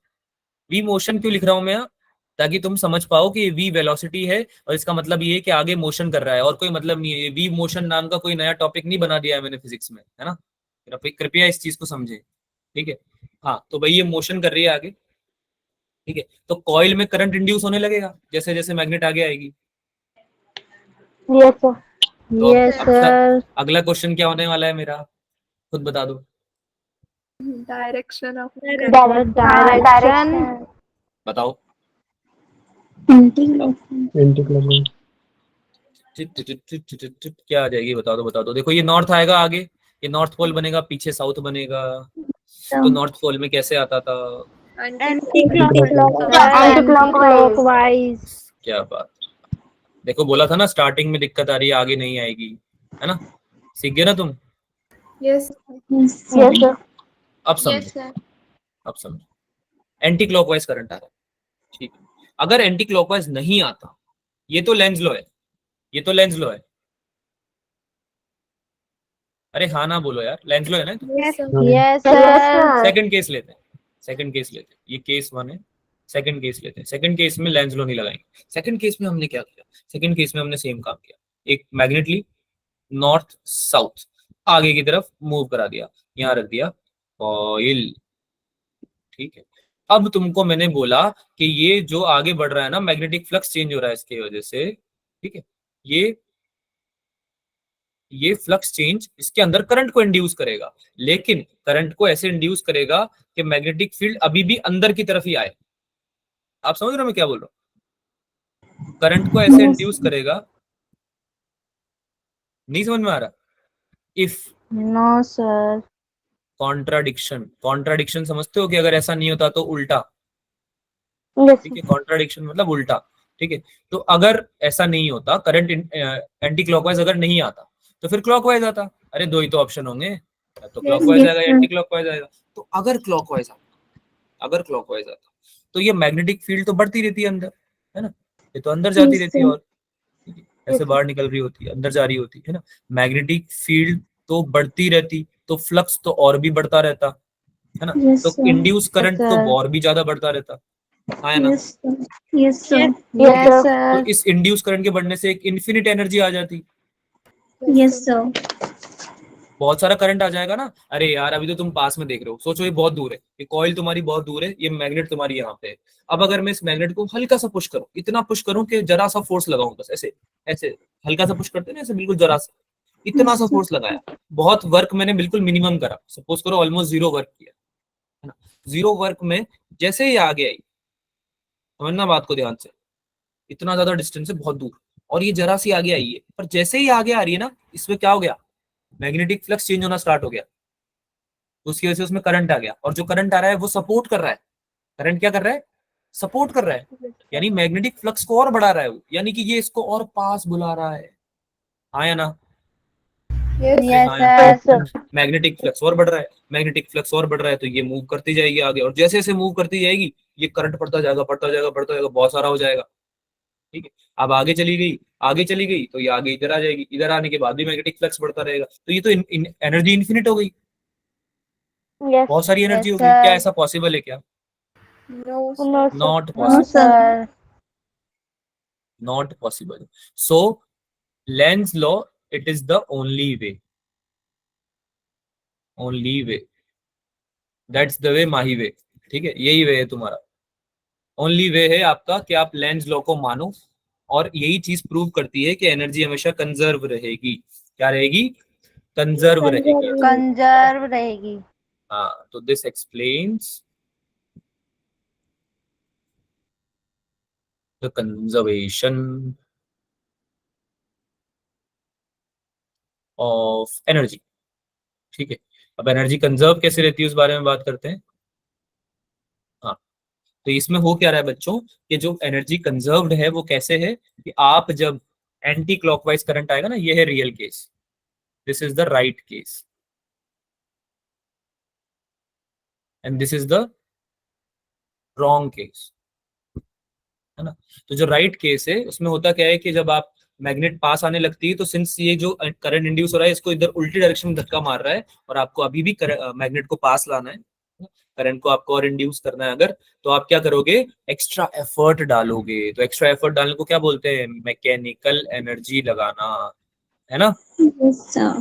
वी मोशन क्यों लिख रहा हूं मैं यहाँ, ताकि तुम समझ पाओ कि वी वेलोसिटी है, और इसका मतलब ये है कि आगे मोशन कर रहा है, और कोई मतलब नहीं है। वी मोशन नाम का कोई नया टॉपिक नहीं बना दिया है मैंने फिजिक्स में, है ना। कृपया इस चीज को समझे, ठीक है। हाँ, तो भाई ये मोशन कर रही है आगे, ठीक है, तो कॉइल में करंट इंड्यूस होने लगेगा जैसे जैसे मैग्नेट आगे आएगी। Yes sir. तो Yes, sir. अगला क्वेश्चन क्या होने वाला है मेरा, खुद बता दो, Direction of Direction. बताओ। Anti-clockwise. क्या आ जाएगी, बता दो। देखो ये नॉर्थ आएगा आगे, ये नॉर्थ पोल बनेगा, पीछे साउथ बनेगा। तो नॉर्थ पोल में कैसे आता था, Anti-clockwise. क्या बात। देखो बोला था ना स्टार्टिंग में दिक्कत आ रही है, आगे नहीं आएगी, है ना। सीख गए ना तुम, Yes. Yes sir. अब समझो। एंटी क्लॉकवाइज करंट आ रहा है, ठीक है। अगर एंटी क्लॉकवाइज नहीं आता, ये तो लेंज लॉ है, अरे हाँ ना बोलो यार, लेंज लॉ है ना। Yes. Yes, sir. Second case लेते हैं, ये केस 1 है। सेकंड केस लेते हैं, सेकंड केस में लेंस लो नहीं लगाएंगे। सेकंड केस में हमने क्या किया, सेकंड केस में हमने सेम काम किया, एक मैग्नेट ली, नॉर्थ साउथ आगे की तरफ मूव करा दिया, यहाँ रख दिया कॉइल, ठीक है। अब तुमको मैंने बोला कि ये जो आगे बढ़ रहा है ना, मैग्नेटिक फ्लक्स चेंज हो रहा है इसकी वजह से, ठीक है। ये फ्लक्स चेंज इसके अंदर करंट को इंड्यूस करेगा, लेकिन करंट को ऐसे इंड्यूस करेगा कि मैग्नेटिक फील्ड अभी भी अंदर की तरफ ही आए। आप समझ रहे हो मैं क्या बोल रहा हूं, करंट को ऐसे इंड्यूस करेगा, नहीं समझ में आ रहा। If No, sir. कॉन्ट्राडिक्शन समझते हो कि अगर ऐसा नहीं होता तो उल्टा, यस ठीक है, कॉन्ट्राडिक्शन मतलब उल्टा, ठीक है। तो अगर ऐसा नहीं होता, करंट एंटी क्लॉकवाइज अगर नहीं आता तो फिर क्लॉकवाइज आता। अरे दो ही तो ऑप्शन होंगे, या तो क्लॉकवाइज आएगा या एंटी क्लॉकवाइज आएगा। तो अगर क्लॉकवाइज आता तो ये मैग्नेटिक फील्ड तो बढ़ती रहती है अंदर, है ना, ये तो अंदर जाती रहती है, और ऐसे बाहर निकल रही होती है, अंदर जा रही होती है ना। मैग्नेटिक फील्ड तो बढ़ती रहती, तो फ्लक्स तो और भी बढ़ता रहता है ना, Yes, तो sir. इंड्यूस करंट Yes, तो sir. और भी ज्यादा बढ़ता रहता, हाँ है ना। Yes, sir. Yes, sir. Yes, Yes, sir. तो sir. इस इंड्यूस करंट के बढ़ने से एक इन्फिनिट एनर्जी आ जाती, Yes, sir. बहुत सारा करंट आ जाएगा ना। अरे यार अभी तो तुम पास में देख रहे हो, सोचो ये बहुत दूर है, ये कॉइल तुम्हारी बहुत दूर है, ये मैग्नेट तुम्हारी यहाँ पे है। अब अगर मैं इस मैग्नेट को हल्का सा पुश करूं, इतना पुश करूं कि जरा सा फोर्स लगाऊं, बस ऐसे ऐसे हल्का सा पुश करते हैं ना, ऐसे बिल्कुल जरा सा, इतना सा फोर्स लगाया, बहुत वर्क मैंने बिल्कुल मिनिमम करा, सपोज करो ऑलमोस्ट जीरो वर्क किया, है ना। जीरो वर्क में जैसे ही आगे आई, समझना बात को ध्यान से, इतना ज्यादा डिस्टेंस है बहुत दूर, और ये जरा सी आगे आई है, पर जैसे ही आगे आ रही है ना, इसमें क्या हो गया, मैग्नेटिक फ्लक्स चेंज होना स्टार्ट हो गया, उसकी वजह से उसमें करंट आ गया, और जो करंट आ रहा है वो सपोर्ट कर रहा है, करंट क्या कर रहा है, सपोर्ट कर रहा है, यानी मैग्नेटिक फ्लक्स को और बढ़ा रहा है वो, यानी कि ये इसको और पास बुला रहा है, हाँ या ना। Yes. Yes, हाँ या Yes, sir. मैग्नेटिक फ्लक्स और बढ़ रहा है, मैग्नेटिक फ्लक्स और बढ़ रहा है, तो ये मूव करती जाएगी आगे, और जैसे जैसे मूव करती जाएगी ये करंट बढ़ता जाएगा, बढ़ता जाएगा, बढ़ता जाएगा, बहुत सारा हो जाएगा, ठीक है। अब आगे चली गई, आगे चली गई तो ये आगे इधर आ जाएगी, इधर आने के बाद भी मैग्नेटिक फ्लक्स बढ़ता रहेगा, तो ये तो एनर्जी इन्फिनिट हो गई, Yes. बहुत सारी एनर्जी Yes, हो गई। क्या sir. ऐसा पॉसिबल है क्या? No, sir. No, sir. Not No, possible, sir. Not possible. So Lenz law, it is the only way, only way, that's the way, माही वे, ठीक है, यही वे है तुम्हारा, ओनली वे है आपका कि आप लेंज लॉ को मानो, और यही चीज प्रूव करती है कि एनर्जी हमेशा कंजर्व रहेगी, क्या रहेगी, कंजर्व रहेगी। Conserve रहेगी. हाँ, तो this explains the conservation of energy, ठीक है। अब एनर्जी कंजर्व कैसे रहती है उस बारे में बात करते हैं। हाँ, तो इसमें हो क्या रहा है बच्चों, कि जो एनर्जी कंजर्व्ड है वो कैसे है, कि आप जब एंटी क्लॉकवाइज करंट आएगा ना, ये है real case, this is the right case and this is the wrong case, है ना। तो जो राइट केस है उसमें होता क्या है कि जब आप मैग्नेट पास आने लगती है, तो सिंस ये जो करंट इंड्यूस हो रहा है इसको इधर उल्टी डायरेक्शन में धक्का मार रहा है, और आपको अभी भी मैग्नेट को पास लाना है, करंट को आपको और इंड्यूस करना है अगर, तो आप क्या करोगे, एक्स्ट्रा एफर्ट डालोगे। तो एक्स्ट्रा एफर्ट डालने को क्या बोलते हैं, मैकेनिकल एनर्जी लगाना, है ना। Yes, sir.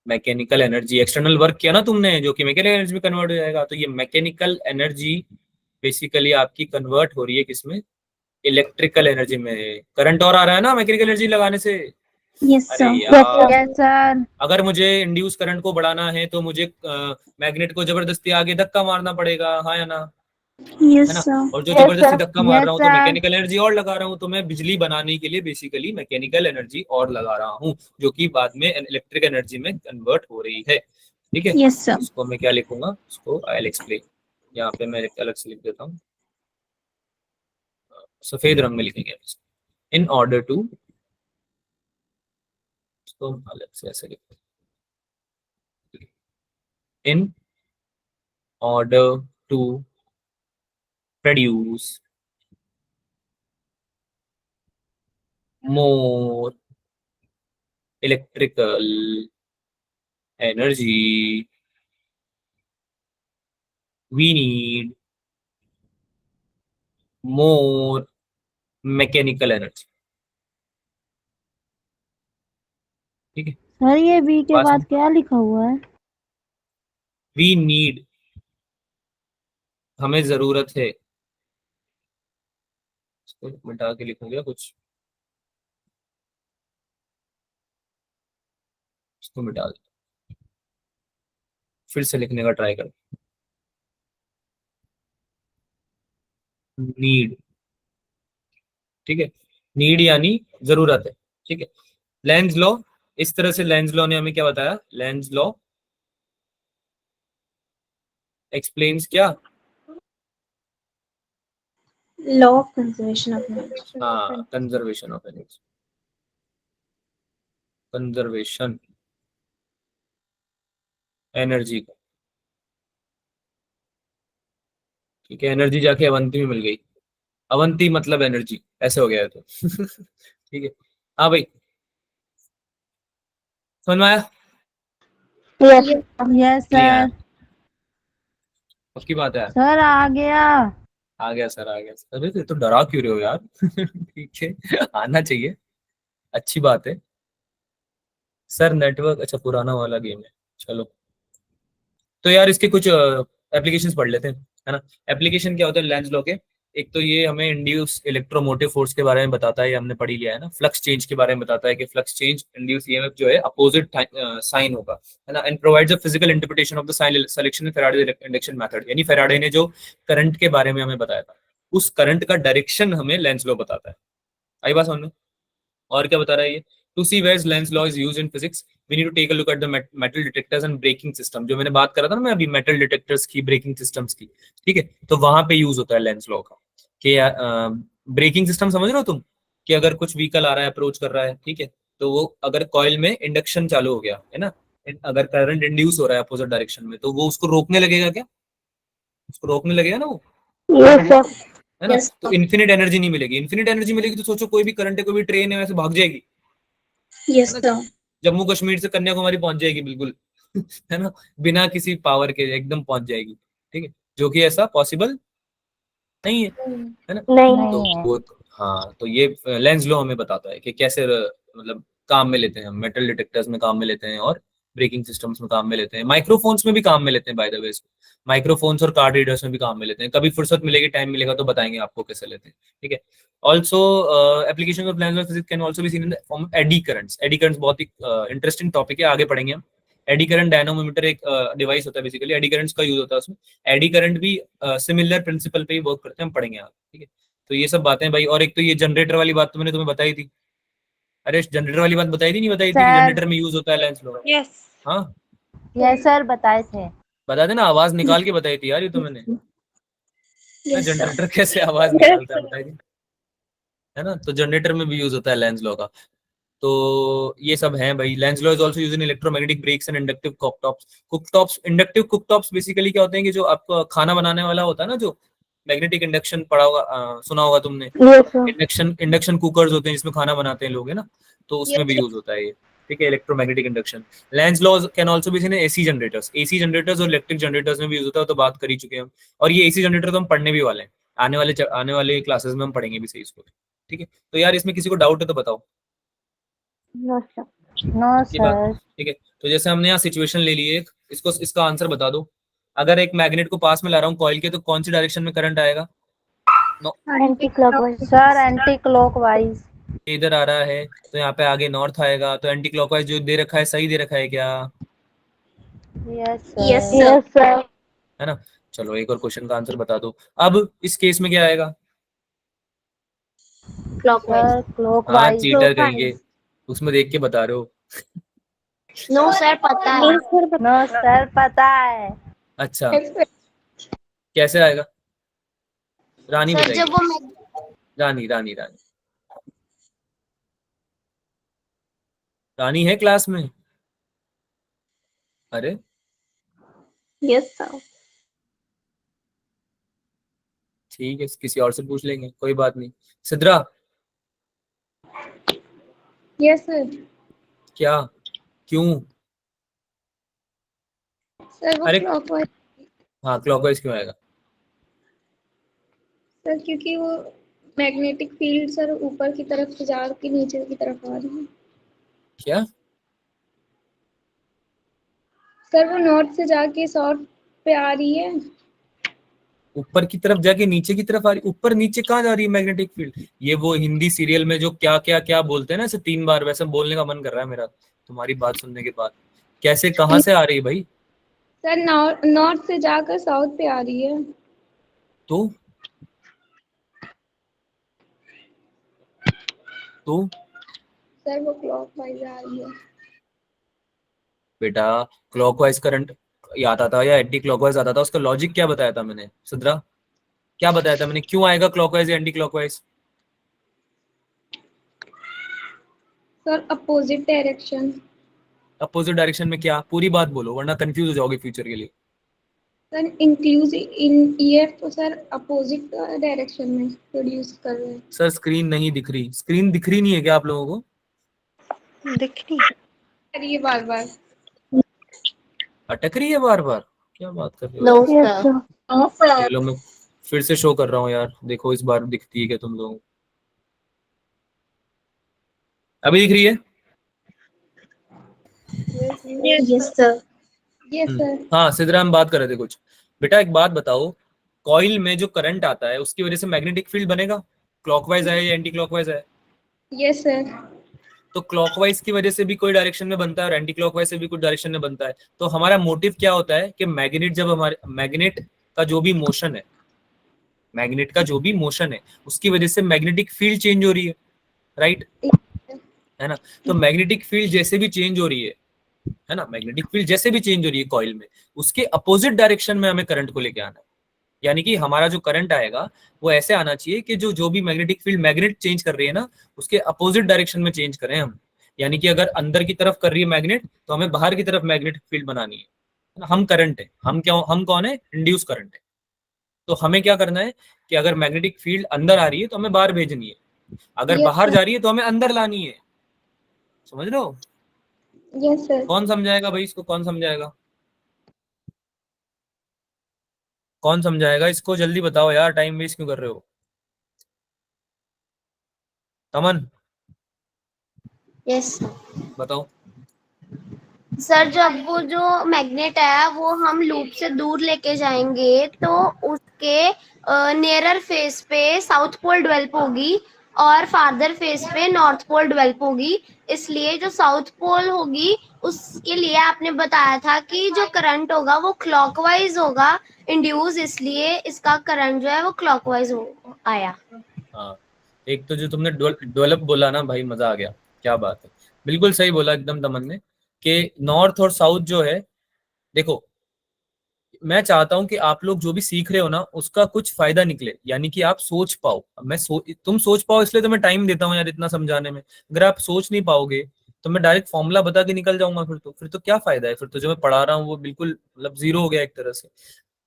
Mechanical energy, external work किया ना तुमने, जो कि मैकेनिकल एनर्जी में कन्वर्ट हो जाएगा, तो ये मैकेनिकल एनर्जी बेसिकली आपकी कन्वर्ट हो रही है किसमें, इलेक्ट्रिकल एनर्जी में। करंट और आ रहा है ना मैकेनिकल एनर्जी लगाने से। Yes, अरे sir. यार, Yes, sir. अगर मुझे इंड्यूस करंट को बढ़ाना है तो मुझे मैग्नेट को जबरदस्ती आगे धक्का मारना पड़ेगा, हाँ या ना, Yes, है ना। sir. और जो Yes, जबरदस्ती sir. धक्का मार Yes, रहा हूँ तो sir. मैकेनिकल एनर्जी और लगा रहा हूँ, तो मैं बिजली बनाने के लिए बेसिकली मैकेनिकल एनर्जी और लगा रहा हूँ, जो कि बाद में इलेक्ट्रिक एनर्जी में कन्वर्ट हो रही है, ठीक है। Yes, sir. इसको मैं क्या लिखूंगा, इसको आई विल एक्सप्लेन, यहाँ पे मैं अलग से लिख देता हूँ, सफेद रंग में लिखेंगे इन ऑर्डर टू, इसको हम अलग से ऐसे लिखते हैं, in order to produce more electrical energy we need more mechanical energy, ठीक है। सर ये बी के पास बाद में क्या लिखा हुआ है? we need, हमें जरूरत है, इसको मिटा के लिखूंगा कुछ, इसको मिटा दे, फिर से लिखने का ट्राई कर, नीड, ठीक है, नीड यानी जरूरत है, ठीक है। लेंज लॉ, इस तरह से लेंज लॉ ने हमें क्या बताया, लेंज लॉ एक्सप्लेन्स क्या, Law of conservation of energy. हाँ, conservation of energy, conservation energy का, ठीक है। एनर्जी जाके अवंती में मिल गई, अवंती मतलब एनर्जी, ऐसे हो गया है तो ठीक है। हाँ भाई, समझ में आया, Yes. यस नहीं आया? सर। पक्की बात है? सर आ गया। आ गया सर, आ गया सर। अरे तो डरा क्यों रहे हो यार? ठीक है, आना चाहिए, अच्छी बात है सर। नेटवर्क अच्छा पुराना वाला गेम है, चलो। तो यार इसके कुछ एप्लीकेशंस पढ़ लेते हैं, है ना। एप्लीकेशन क्या होता है लेंस लॉ के? एक तो ये हमें इंड्यूस इलेक्ट्रोमोटिव फोर्स के बारे में बताता है, ये हमने पढ़ ही लिया है ना। फ्लक्स चेंज के बारे में बताता है कि फ्लक्स चेंज इंड्यूस ईएमएफ जो है अपोजिट साइन होगा, है ना। And provides a physical interpretation of the sign selection in Faraday induction method. यानी फैराडे ने जो करंट के बारे में हमें बताया था, उस करंट का डायरेक्शन हमें लेंस लॉ बताता है। आई बात समझ में? और क्या बता रहा है ये? To see where Lenz law is used in physics we need to take a look at the metal detectors and braking system. जो मैंने बात करा था ना मैं अभी, मेटल डिटेक्टर्स की, ब्रेकिंग सिस्टम्स की, ठीक है। तो वहां पे यूज होता है लेंस लॉ का कि ब्रेकिंग सिस्टम समझ रहे हो तुम? कि अगर कुछ व्हीकल आ रहा है, अप्रोच कर रहा है, ठीक है, तो वो अगर कॉइल में इंडक्शन चालू हो गया है ना, अगर करंट इंड्यूस हो रहा है अपोजिट डायरेक्शन में, तो वो उसको रोकने लगेगा क्या? उसको रोकने लगेगा ना वो, Yes, sir. है ना। तो इन्फिनिट एनर्जी नहीं मिलेगी। इन्फिनिट एनर्जी मिलेगी तो सोचो कोई भी करंट है, कोई भी ट्रेन है, वैसे भाग जाएगी, यस है ना। सर। जम्मू कश्मीर से कन्याकुमारी पहुंच जाएगी बिल्कुल, है ना, बिना किसी पावर के एकदम पहुंच जाएगी, ठीक है। जो कि ऐसा पॉसिबल नहीं है ना। नहीं। तो नहीं है। वो, हाँ, तो ये लेंस लॉ हमें बताता है कि कैसे मतलब काम में लेते हैं हम, मेटल डिटेक्टर्स में काम में लेते हैं और ब्रेकिंग सिस्टम्स में काम में लेते हैं, माइक्रोफोन्स में भी काम में लेते हैं बाय द वे। माइक्रोफोन्स और कार्ड रीडर्स में भी काम में लेते हैं। कभी फुर्सत मिलेगी, टाइम मिलेगा तो बताएंगे आपको कैसे लेते हैं, ठीक है। Also application of lens physics can also be seen in the form of eddy currents. Eddy currents बहुत ही इंटरेस्टिंग टॉपिक है, आगे पढ़ेंगे हम। एडी करंट डायनोमीटर एक डिवाइस होता है बेसिकली, एडी करंट्स का यूज होता है उसमें। एडी करंट भी सिमिलर प्रिंसिपल पे ही वर्क करते हैं, हम पढ़ेंगे आप, ठीक है। तो ये सब बातें भाई। और एक तो ये जनरेटर वाली बात तो मैंने तुम्हें बताई थी। अरे जनरेटर वाली बात बताई थी, नहीं बताई थी कि सर। जनरेटर में यूज होता है लेंस लो? Yes. हाँ, यस सर बताए थे। बता देना, आवाज निकाल के बताई थी यार ये तो मैंने। Yes sir. जनरेटर कैसे आवाज Yes. निकालता है बताई थी, है ना। तो जनरेटर में भी यूज होता है लेंस लॉ का। तो ये सब है भाई। Lenz law is also used in electromagnetic brakes and inductive cooktops. Cooktops, inductive cooktops basically क्या होते हैं कि जो आपका खाना बनाने वाला होता है ना, जो मैग्नेटिक इंडक्शन पढ़ा होगा, सुना होगा तुमने। Yes, sir. इंडक्शन कुकर्स होते हैं जिसमें खाना बनाते हैं लोग, है ना। तो उसमें भी Yes. यूज होता है ये, ठीक है, electromagnetic induction. Lenz laws can also be seen in AC generators. AC generators और इलेक्ट्रिक जनरेटर्स में भी यूज होता है, तो बात कर ही चुके हैं हम। और ये एसी जनरेटर तो हम पढ़ने भी वाले हैं, आने वाले क्लासेस में हम पढ़ेंगे भी सही इसको, ठीक है। तो यार इसमें किसी को डाउट है तो बताओ। No, sir. नो ये बात, सर। ठीक है। तो जैसे हमने यहाँ सिचुएशन ले ली है एक, इसको, इसका आंसर बता दो। अगर एक मैग्नेट को पास में ला रहा हूँ कॉइल के, तो कौन सी डायरेक्शन में करंट आएगा? Anti-clockwise. Sir anti clockwise. इधर आ रहा है तो यहाँ पे आगे नॉर्थ आएगा, तो एंटी क्लॉकवाइज जो दे रखा है सही दे रखा है क्या? Yes Yes, sir. Yes, sir. है ना। चलो एक और क्वेश्चन का आंसर बता दो। अब इस केस में क्या आएगा? clockwise. सर हाँ, क्लॉकवाइज। चीटर कहेंगे, उसमें देख के बता रहे हो। No, sir, पता है। नो सर पता है। अच्छा, Yes, sir. कैसे आएगा? रानी सर बताइए। जब वो रानी रानी रानी रानी है क्लास में? अरे Yes, sir. ठीक है, किसी और से पूछ लेंगे, कोई बात नहीं। Sidra, Yes, sir. क्या, क्यों? Sir, वो अरे clockwise. हाँ, क्लॉकवाइज क्यों आएगा? सर क्योंकि वो मैग्नेटिक फील्ड सर ऊपर की तरफ से जा के नीचे की तरफ आ रही है। क्या? सर वो नॉर्थ से जाके साउथ पे आ रही है। ऊपर की तरफ जाके नीचे की तरफ आ रही? ऊपर नीचे कहाँ जा रही है मैग्नेटिक फील्ड? ये वो हिंदी सीरियल में जो क्या क्या क्या बोलते हैं ना, ऐसे 3 बार, वैसे बोलने का मन कर रहा है मेरा तुम्हारी बात सुनने के बाद। कैसे, कहाँ से आ रही है भाई? सर नॉर्थ से जाकर साउथ पे आ रही है। तो तो सर वो क्लॉकवाइज आ रही है। बेटा, क्लॉकवाइज करंट आता था या एंटी क्लॉकवाइज आता था, उसका लॉजिक क्या बताया था मैंने? सिद्रा, क्या बताया था मैंने, क्यों आएगा क्लॉकवाइज या anti clockwise? Sir opposite direction. Opposite direction में क्या? पूरी बात बोलो वरना कंफ्यूज हो जाओगे फ्यूचर के लिए। सर इंक्लूसिव इन ईएफ तो सर अपोजिट डायरेक्शन में प्रोड्यूस कर रहे हैं। सर स्क्रीन नहीं दिख रही, स्क्रीन दिख रही नहीं है क्या आप लोगों को? सर ये बार बार अटक रही है बार बार, क्या बात कर रहे हो? No, yes sir. सर। ये लो मैं फिर से शो कर रहा हूँ यार, देखो इस बार दिखती है क्या तुम लोगों को? अभी दिख रही है? Yes, sir. Yes, sir. हाँ सिद्धराम बात कर रहे थे कुछ। बेटा एक बात बताओ, कॉइल में जो करंट आता है उसकी वजह से मैग्नेटिक फील्ड बनेगा, क्लॉकवाइज है या एंटी क्लॉकवाइज है? Yes, sir. तो क्लॉकवाइज की वजह से भी कोई डायरेक्शन में बनता है और एंटी क्लॉकवाइज से भी कुछ डायरेक्शन में बनता है। तो हमारा मोटिव क्या होता है कि मैग्नेट, जब हमारे मैग्नेट का जो भी मोशन है, मैग्नेट का जो भी मोशन है उसकी वजह से मैग्नेटिक फील्ड चेंज हो रही है, राइट? है ना? तो मैग्नेटिक फील्ड जैसे भी चेंज हो रही है ना, मैग्नेटिक फील्ड जैसे भी चेंज हो रही है कॉइल में, उसके अपोजिट डायरेक्शन में हमें करंट को लेके आना है। यानी कि हमारा जो करंट आएगा वो ऐसे आना चाहिए कि जो भी मैग्नेटिक फील्ड मैग्नेट चेंज कर रही है ना, उसके अपोजिट डायरेक्शन में चेंज करें हम। यानी कि अगर अंदर की तरफ कर रही है मैग्नेट, तो हमें बाहर की तरफ मैग्नेटिक फील्ड बनानी है। हम करंट है, हम कौन है? इंड्यूस करंट है। तो हमें क्या करना है कि अगर मैग्नेटिक फील्ड अंदर आ रही है तो हमें बाहर भेजनी है, अगर Yes, बाहर sir. जा रही है तो हमें अंदर लानी है। समझ रहे हो? Yes, sir. कौन समझाएगा भाई इसको? कौन समझाएगा? कौन समझाएगा इसको? जल्दी बताओ यार, टाइम वेस्ट क्यों कर रहे हो? तमन Yes, sir. बताओ। सर जब वो जो मैग्नेट है वो हम लूप से दूर लेके जाएंगे तो उसके नियरर फेस पे साउथ पोल डेवलप होगी और फार्दर फेस पे नॉर्थ पोल डेवलप होगी। इसलिए जो साउथ पोल होगी उसके लिए आपने बताया था कि जो करंट होगा वो क्लॉकवाइज होगा इंड्यूस, इसलिए इसका करंट जो है वो क्लॉकवाइज आया। हाँ, एक तो जो तुमने डेवलप बोला ना भाई, मजा आ गया, क्या बात है, बिल्कुल सही बोला एकदम तमन ने, कि नॉर्थ और साउथ जो है, देखो मैं चाहता हूं कि आप लोग जो भी सीख रहे हो ना उसका कुछ फायदा निकले, यानी कि आप सोच पाओ। तुम सोच पाओ इसलिए तो मैं टाइम देता हूँ यार इतना समझाने में। अगर आप सोच नहीं पाओगे तो मैं डायरेक्ट फॉर्मूला बता के निकल जाऊंगा, फिर तो क्या फायदा है? फिर तो जो मैं पढ़ा रहा हूँ वो बिल्कुल मतलब जीरो हो गया एक तरह से।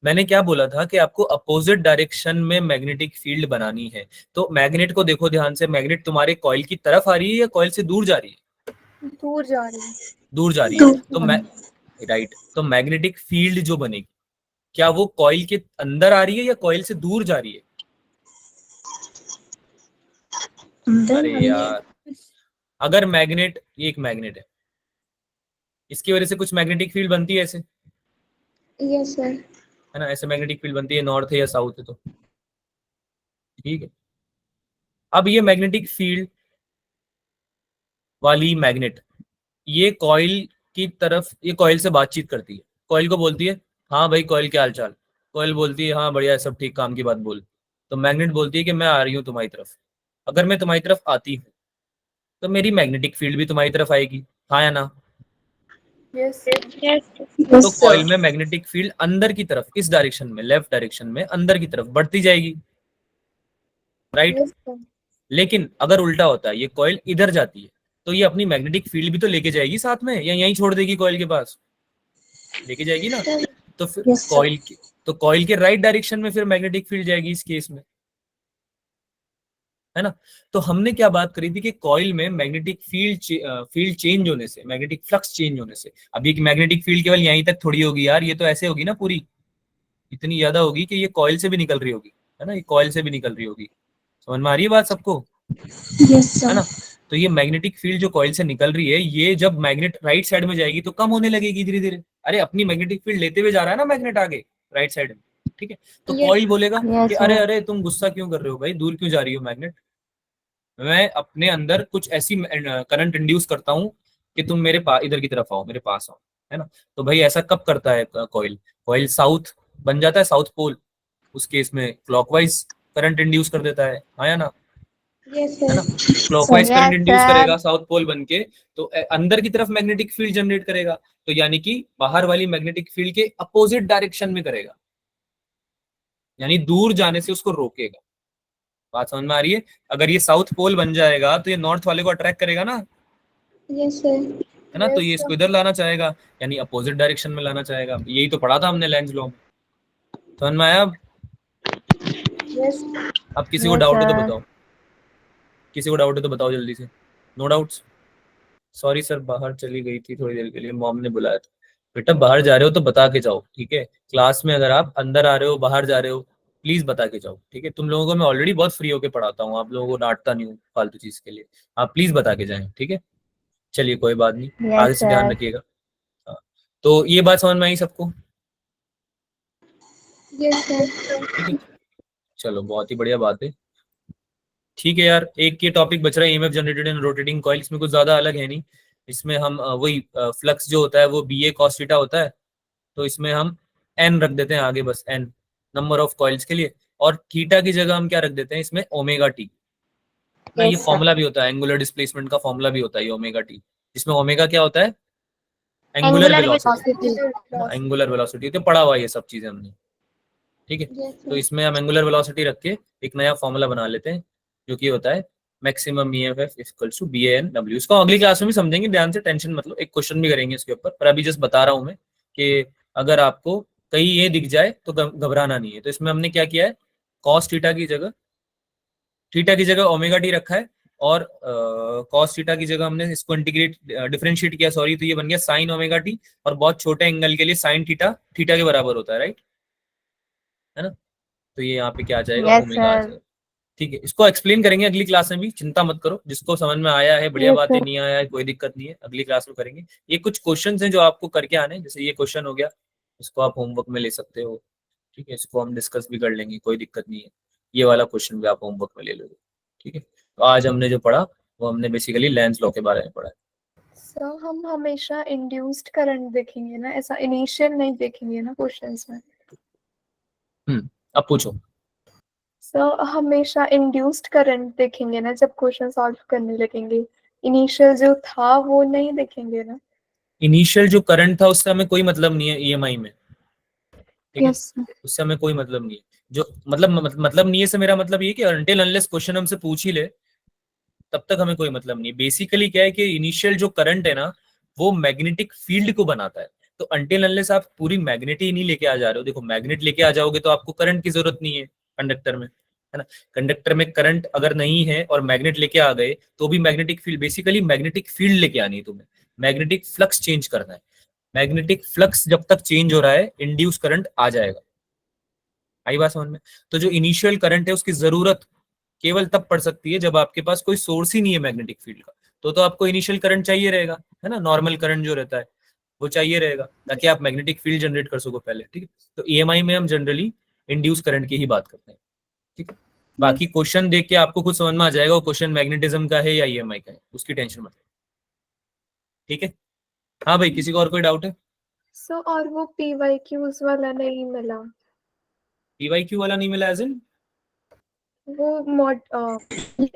मैंने क्या बोला था कि आपको अपोजिट डायरेक्शन में मैग्नेटिक फील्ड बनानी है। तो मैग्नेट को देखो ध्यान से, मैग्नेट तुम्हारे कॉइल की तरफ आ रही है या कॉइल से दूर जा रही है? दूर जा रही है। दूर जा रही है। तो राइट, तो मैग्नेटिक फील्ड जो बनेगी, क्या वो कॉइल के अंदर आ रही है या कॉइल से दूर जा रही है? अरे यार, अगर मैग्नेट, ये एक मैग्नेट है, इसकी वजह से कुछ मैग्नेटिक फील्ड बनती है ऐसे, Yes, sir. है ना? ऐसे मैग्नेटिक फील्ड बनती है, नॉर्थ है या साउथ है तो, ठीक है। अब ये मैग्नेटिक फील्ड वाली मैग्नेट, ये कॉइल की तरफ, ये कॉइल से बातचीत करती है, कॉइल को बोलती है हाँ भाई कॉइल क्या हाल चाल, कॉइल बोलती है हाँ बढ़िया सब ठीक, काम की बात बोल। तो मैग्नेट बोलती है कि मैं आ रही हूँ तुम्हारी तरफ। अगर मैं तुम्हारी तरफ आती हूँ तो मेरी मैग्नेटिक फील्ड भी तुम्हारी तरफ आएगी, हाँ या ना? यस तो कॉइल में मैग्नेटिक फील्ड अंदर की तरफ, इस डायरेक्शन में, लेफ्ट डायरेक्शन में अंदर की तरफ बढ़ती जाएगी, राइट? लेकिन अगर उल्टा होता है, ये कॉइल इधर जाती है, तो ये अपनी मैग्नेटिक फील्ड भी तो लेके जाएगी साथ में, या यहीं छोड़ देगी कॉइल के पास? लेके जाएगी ना। तो फिर कॉइल के राइट डायरेक्शन में फिर मैग्नेटिक फील्ड जाएगी इस केस में, है ना? तो हमने क्या बात करी थी कि कॉइल में मैग्नेटिक फील्ड चेंज होने से, मैग्नेटिक फ्लक्स चेंज होने से, अभी मैग्नेटिक फील्ड केवल यहीं तक थोड़ी होगी यार, ये तो ऐसे होगी ना पूरी, इतनी ज्यादा होगी कि ये कॉइल से भी निकल रही होगी, है ना? ये कॉइल से भी निकल रही होगी। समझ में आ रही है बात सबको? है ना? तो ये मैग्नेटिक फील्ड जो कॉइल से निकल रही है, ये जब मैग्नेट राइट साइड में जाएगी तो कम होने लगेगी धीरे धीरे। अरे अपनी मैग्नेटिक फील्ड लेते हुए जा रहा है ना मैग्नेट आगे राइट साइड में, ठीक है? तो Yes. कॉइल बोलेगा Yes, कि sir. अरे अरे तुम गुस्सा क्यों कर रहे हो भाई, दूर क्यों जा रही हो मैग्नेट, मैं अपने अंदर कुछ ऐसी करंट इंड्यूस करता हूँ कि तुम मेरे पास, इधर की तरफ आओ, मेरे पास आओ, है ना? तो भाई ऐसा कब करता है कॉइल? कॉइल साउथ बन जाता है, साउथ पोल, उस केस में क्लॉकवाइज करंट इंड्यूस कर देता है, हाँ या ना? Yes, है ना? sir. Clockwise Yes, current induce sir. करेगा साउथ पोल बन के, तो अंदर की तरफ मैग्नेटिक फील्ड जनरेट करेगा, तो यानी कि बाहर वाली मैग्नेटिक फील्ड के अपोजिट डायरेक्शन में करेगा, यानी दूर जाने से उसको रोकेगा। बात समझ में आ रही है? अगर ये साउथ पोल बन जाएगा तो ये नॉर्थ वाले को अट्रैक्ट करेगा ना, Yes, sir. है ना? तो ये इसको इधर लाना चाहेगा, यानी अपोजिट डायरेक्शन में लाना चाहेगा। यही तो पढ़ा था हमने लेंज लॉ में, समझ में आया? अब किसी को Yes, डाउट है तो sir. बताओ, किसी को डाउट है तो बताओ जल्दी से। No doubts? सॉरी सर, बाहर चली गई थी थोड़ी देर के लिए, मॉम ने बुलाया था। बेटा बाहर जा रहे हो तो बता के जाओ, ठीक है। क्लास में अगर आप अंदर आ रहे हो बाहर जा रहे हो प्लीज बता के जाओ, ठीक है। तुम लोगों को मैं ऑलरेडी बहुत फ्री होके पढ़ाता हूँ, आप लोगों को डांटता नहीं हूँ फालतू चीज के लिए। आप प्लीज बता के जाएं, ठीक है। चलिए कोई बात नहीं, यस आगे से ध्यान सर। रखिएगा। हाँ, तो ये बात समझ में आई सबको? Yes sir. ठीक है, चलो बहुत ही बढ़िया बात है। ठीक है यार, एक ये टॉपिक बच रहा है EMF generated in rotating coil. इसमें कुछ ज्यादा अलग है नहीं। इसमें हम वही फ्लक्स जो होता है वो बी ए कॉस थीटा होता है, तो इसमें हम एन रख देते हैं आगे, बस एन नंबर ऑफ कॉइल्स के लिए। और थीटा की जगह हम क्या रख देते हैं इसमें, ओमेगा टी ना। ये यस सर। फॉर्मूला भी होता है, एंगुलर डिस्प्लेसमेंट का फॉर्मूला भी होता है ये ओमेगा टी, जिसमें ओमेगा क्या होता है, angular angular velocity. Velocity. Angular velocity तो पढ़ा हुआ है ये सब चीजें हमने, ठीक है। यस तो सर। इसमें हम एंगुलर वेलोसिटी रख के एक नया फॉर्मूला बना लेते हैं, जो कि होता है maximum EMF equals to B N W. इसको अगली क्लास में भी समझेंगे ध्यान से, टेंशन मतलब एक क्वेश्चन भी करेंगे इसके ऊपर, पर अभी जस्ट बता रहा हूं मैं कि अगर आपको कहीं ये दिख जाए तो घबराना नहीं है। तो इसमें हमने क्या किया है, कॉस थीटा की जगह ओमेगा टी रखा है, और कॉस थीटा की जगह हमने इसको इंटीग्रेट डिफरेंशिएट किया, सॉरी, तो ये बन गया साइन ओमेगा टी। और बहुत छोटे एंगल के लिए साइन थीटा थीटा के बराबर होता है, राइट, है ना। तो ये यहाँ पे क्या आ जाएगा, यस ओमेगा आ सर। जाएगा, ठीक है। इसको एक्सप्लेन करेंगे अगली क्लास में भी, चिंता मत करो। जिसको समझ में आया है बढ़िया यस बात है, सर। नहीं आया है कोई दिक्कत नहीं है, अगली क्लास में करेंगे। ये कुछ क्वेश्चंस हैं जो आपको करके आने हैं, जैसे ये क्वेश्चन हो गया, इसको आप होमवर्क में ले सकते हो, ठीक है। इसको हम डिस्कस भी कर लेंगे, कोई दिक्कत नहीं है। ये वाला क्वेश्चन भी आप होमवर्क में ले लोगे, ठीक है। तो आज हमने जो पढ़ा वो हमने बेसिकली लेंस लॉ के बारे में पढ़ा है। सर हम हमेशा इंड्यूस्ड करंट देखेंगे ना, ऐसा इनिशियल नहीं देखेंगे ना क्वेश्चंस में। अब पूछो। सर हमेशा इंड्यूस्ड करंट देखेंगे ना जब क्वेश्चन सॉल्व करने लगेंगे, इनिशियल जो था वो नहीं देखेंगे ना। इनिशियल जो करंट था उससे हमें कोई मतलब नहीं है ईएमआई में, ठीक है। यस उससे हमें कोई मतलब नहीं है। जो मतलब नहीं है से मेरा मतलब ये है कि अनटिल अनलेस क्वेश्चन हमसे पूछ ही ले तब तक हमें कोई मतलब नहीं है। बेसिकली क्या है कि इनिशियल जो करंट है ना वो मैग्नेटिक फील्ड को बनाता है। तो अनटिल अनलेस आप पूरी मैग्नेट ही नहीं लेके आ जा रहे हो, देखो मैग्नेट लेके आ जाओगे तो आपको करंट की जरूरत नहीं है कंडक्टर में, है ना। कंडक्टर में करंट अगर नहीं है और मैग्नेट लेके आ गए तो भी magnetic field, basically magnetic field लेके आनी है तुम्हें, मैग्नेटिक फ्लक्स चेंज करना है। मैग्नेटिक फ्लक्स जब तक चेंज हो रहा है इंड्यूस करंट आ जाएगा। आई बात समझ में? तो जो इनिशियल करंट है उसकी जरूरत केवल तब पड़ सकती है जब आपके पास कोई सोर्स ही नहीं है मैग्नेटिक फील्ड का, तो आपको इनिशियल करंट चाहिए रहेगा, है ना। नॉर्मल करंट जो रहता है वो चाहिए रहेगा ताकि आप मैग्नेटिक फील्ड जनरेट कर सको पहले, ठीक है। तो ईएमआई में हम जनरली इंड्यूस करंट की ही बात करते हैं, ठीक है। बाकी क्वेश्चन देख के आपको खुद समझ में आ जाएगा वो क्वेश्चन मैग्नेटिज्म का है या ईएमआई का है, उसकी टेंशन मत, ठीक है। हाँ भाई, किसी को और कोई डाउट है? सर और वो PYQs वाला नहीं मिला, पीवाईक्यू वाला नहीं मिला एज इन? वो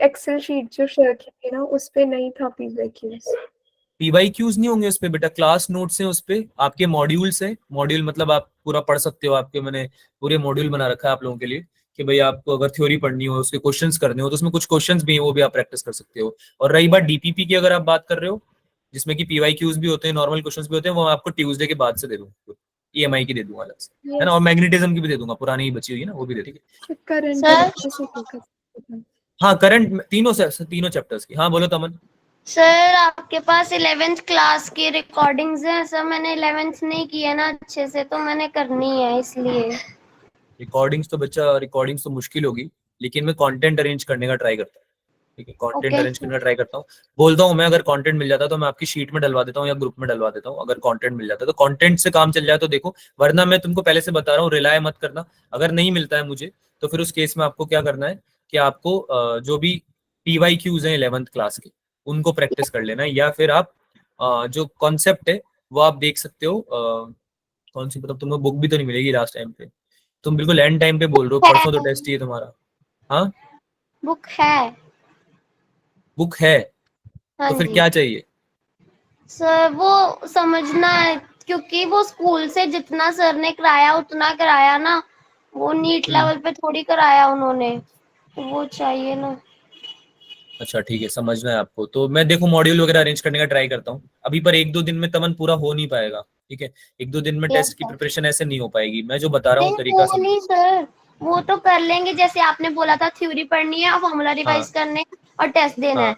एक्सेल शीट जो शेयर की थी ना उस पे नहीं था PYQs। पीवाईक्यूज नहीं होंगे उस पे बेटा, क्लास नोट्स हैं उस पे, आपके मॉड्यूल्स हैं। मॉड्यूल मतलब आप पूरा पढ़ सकते हो, आपके मैंने पूरे मॉड्यूल बना रखा है आप लोगों के लिए कि भाई आपको अगर थ्योरी पढ़नी हो उसके क्वेश्चंस करने हो तो उसमें कुछ क्वेश्चंस भी हैं वो भी आप प्रैक्टिस कर सकते हो। और रही बात डीपीपी की, अगर आप बात कर रहे हो जिसमें कि पीवाईक्यूज भी होते हैं, नॉर्मल क्वेश्चंस भी होते हैं, वो मैं आपको ट्यूसडे के बाद से दे दूंगा, ईएमआई की दे दूंगा अलग से, है ना। और मैग्नेटिज्म की भी दे दूंगा, पुरानी ही बची हुई है ना, वो भी दे देंगे। करंट सर हाँ करंट तीनों चैप्टर्स की। हाँ बोलो तमन। सर आपके पास 11th क्लास की रिकॉर्डिंग्स हैं सर, मैंने 11th नहीं की है ना अच्छे से, तो मैंने करनी है इसलिए। रिकॉर्डिंग्स तो बच्चा, रिकॉर्डिंग्स तो मुश्किल होगी, लेकिन मैं कंटेंट अरेंज करने का ट्राई करता हूँ, ठीक है। Content Okay. अरेंज करने का ट्राई करता हूँ, बोलता हूँ मैं, अगर कंटेंट मिल जाता है तो मैं आपकी शीट में डलवा देता हूँ या ग्रुप में डलवा देता हूँ। अगर कंटेंट मिल जाता है तो कंटेंट से काम चल जाए तो देखो, वरना मैं तुमको पहले से बता रहा हूँ रिलाय मत करना। अगर नहीं मिलता है मुझे तो फिर उस केस में आपको क्या करना है कि आपको जो भी PYQs हैं 11th क्लास के उनको प्रैक्टिस कर लेना है, या फिर आप जो कॉन्सेप्ट है वो आप देख सकते हो। कौन सी, मतलब तुम्हें बुक भी तो नहीं मिलेगी लास्ट टाइम पे, तुम बिल्कुल एंड टाइम पे बोल रहे हो, परसों तो टेस्ट ही है तुम्हारा। हाँ बुक है। बुक है, हाँ तो फिर जी क्या चाहिए? सर, वो समझना है क्योंकि वो स्कूल से जितना सर ने कराया उतना कराया ना, वो नीट लेवल पे थोड़ी कराया उन्होंने, वो चाहिए ना। अच्छा ठीक है, समझना है आपको, तो मैं देखो मॉड्यूल वगैरह अरेंज करने का ट्राई करता हूँ। अभी पर 1-2 दिन में तमन पूरा हो नहीं पाएगा, ठीक है। 1-2 दिन में यस टेस्ट की सर। प्रिपरेशन ऐसे नहीं हो पाएगी, मैं जो बता रहा हूँ नहीं तरीका वो समझ। नहीं सर, वो तो कर लेंगे जैसे आपने बोला था, थ्योरी पढ़नी है और फॉर्मूला रिवाइज करने हैं और टेस्ट देना हाँ है।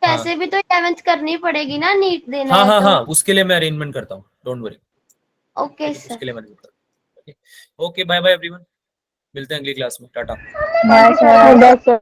वैसे भी तो 11th करनी पड़ेगी ना, नीट देना हाँ है हाँ तो। हाँ, उसके लिए मैं अरेंजमेंट करता हूँ, डोंट वरी। Okay sir. उसके लिए मत करो। ओके बाय बाय एवरीवन, मिलते हैं अगली क्लास में, टाटा। Bye sir.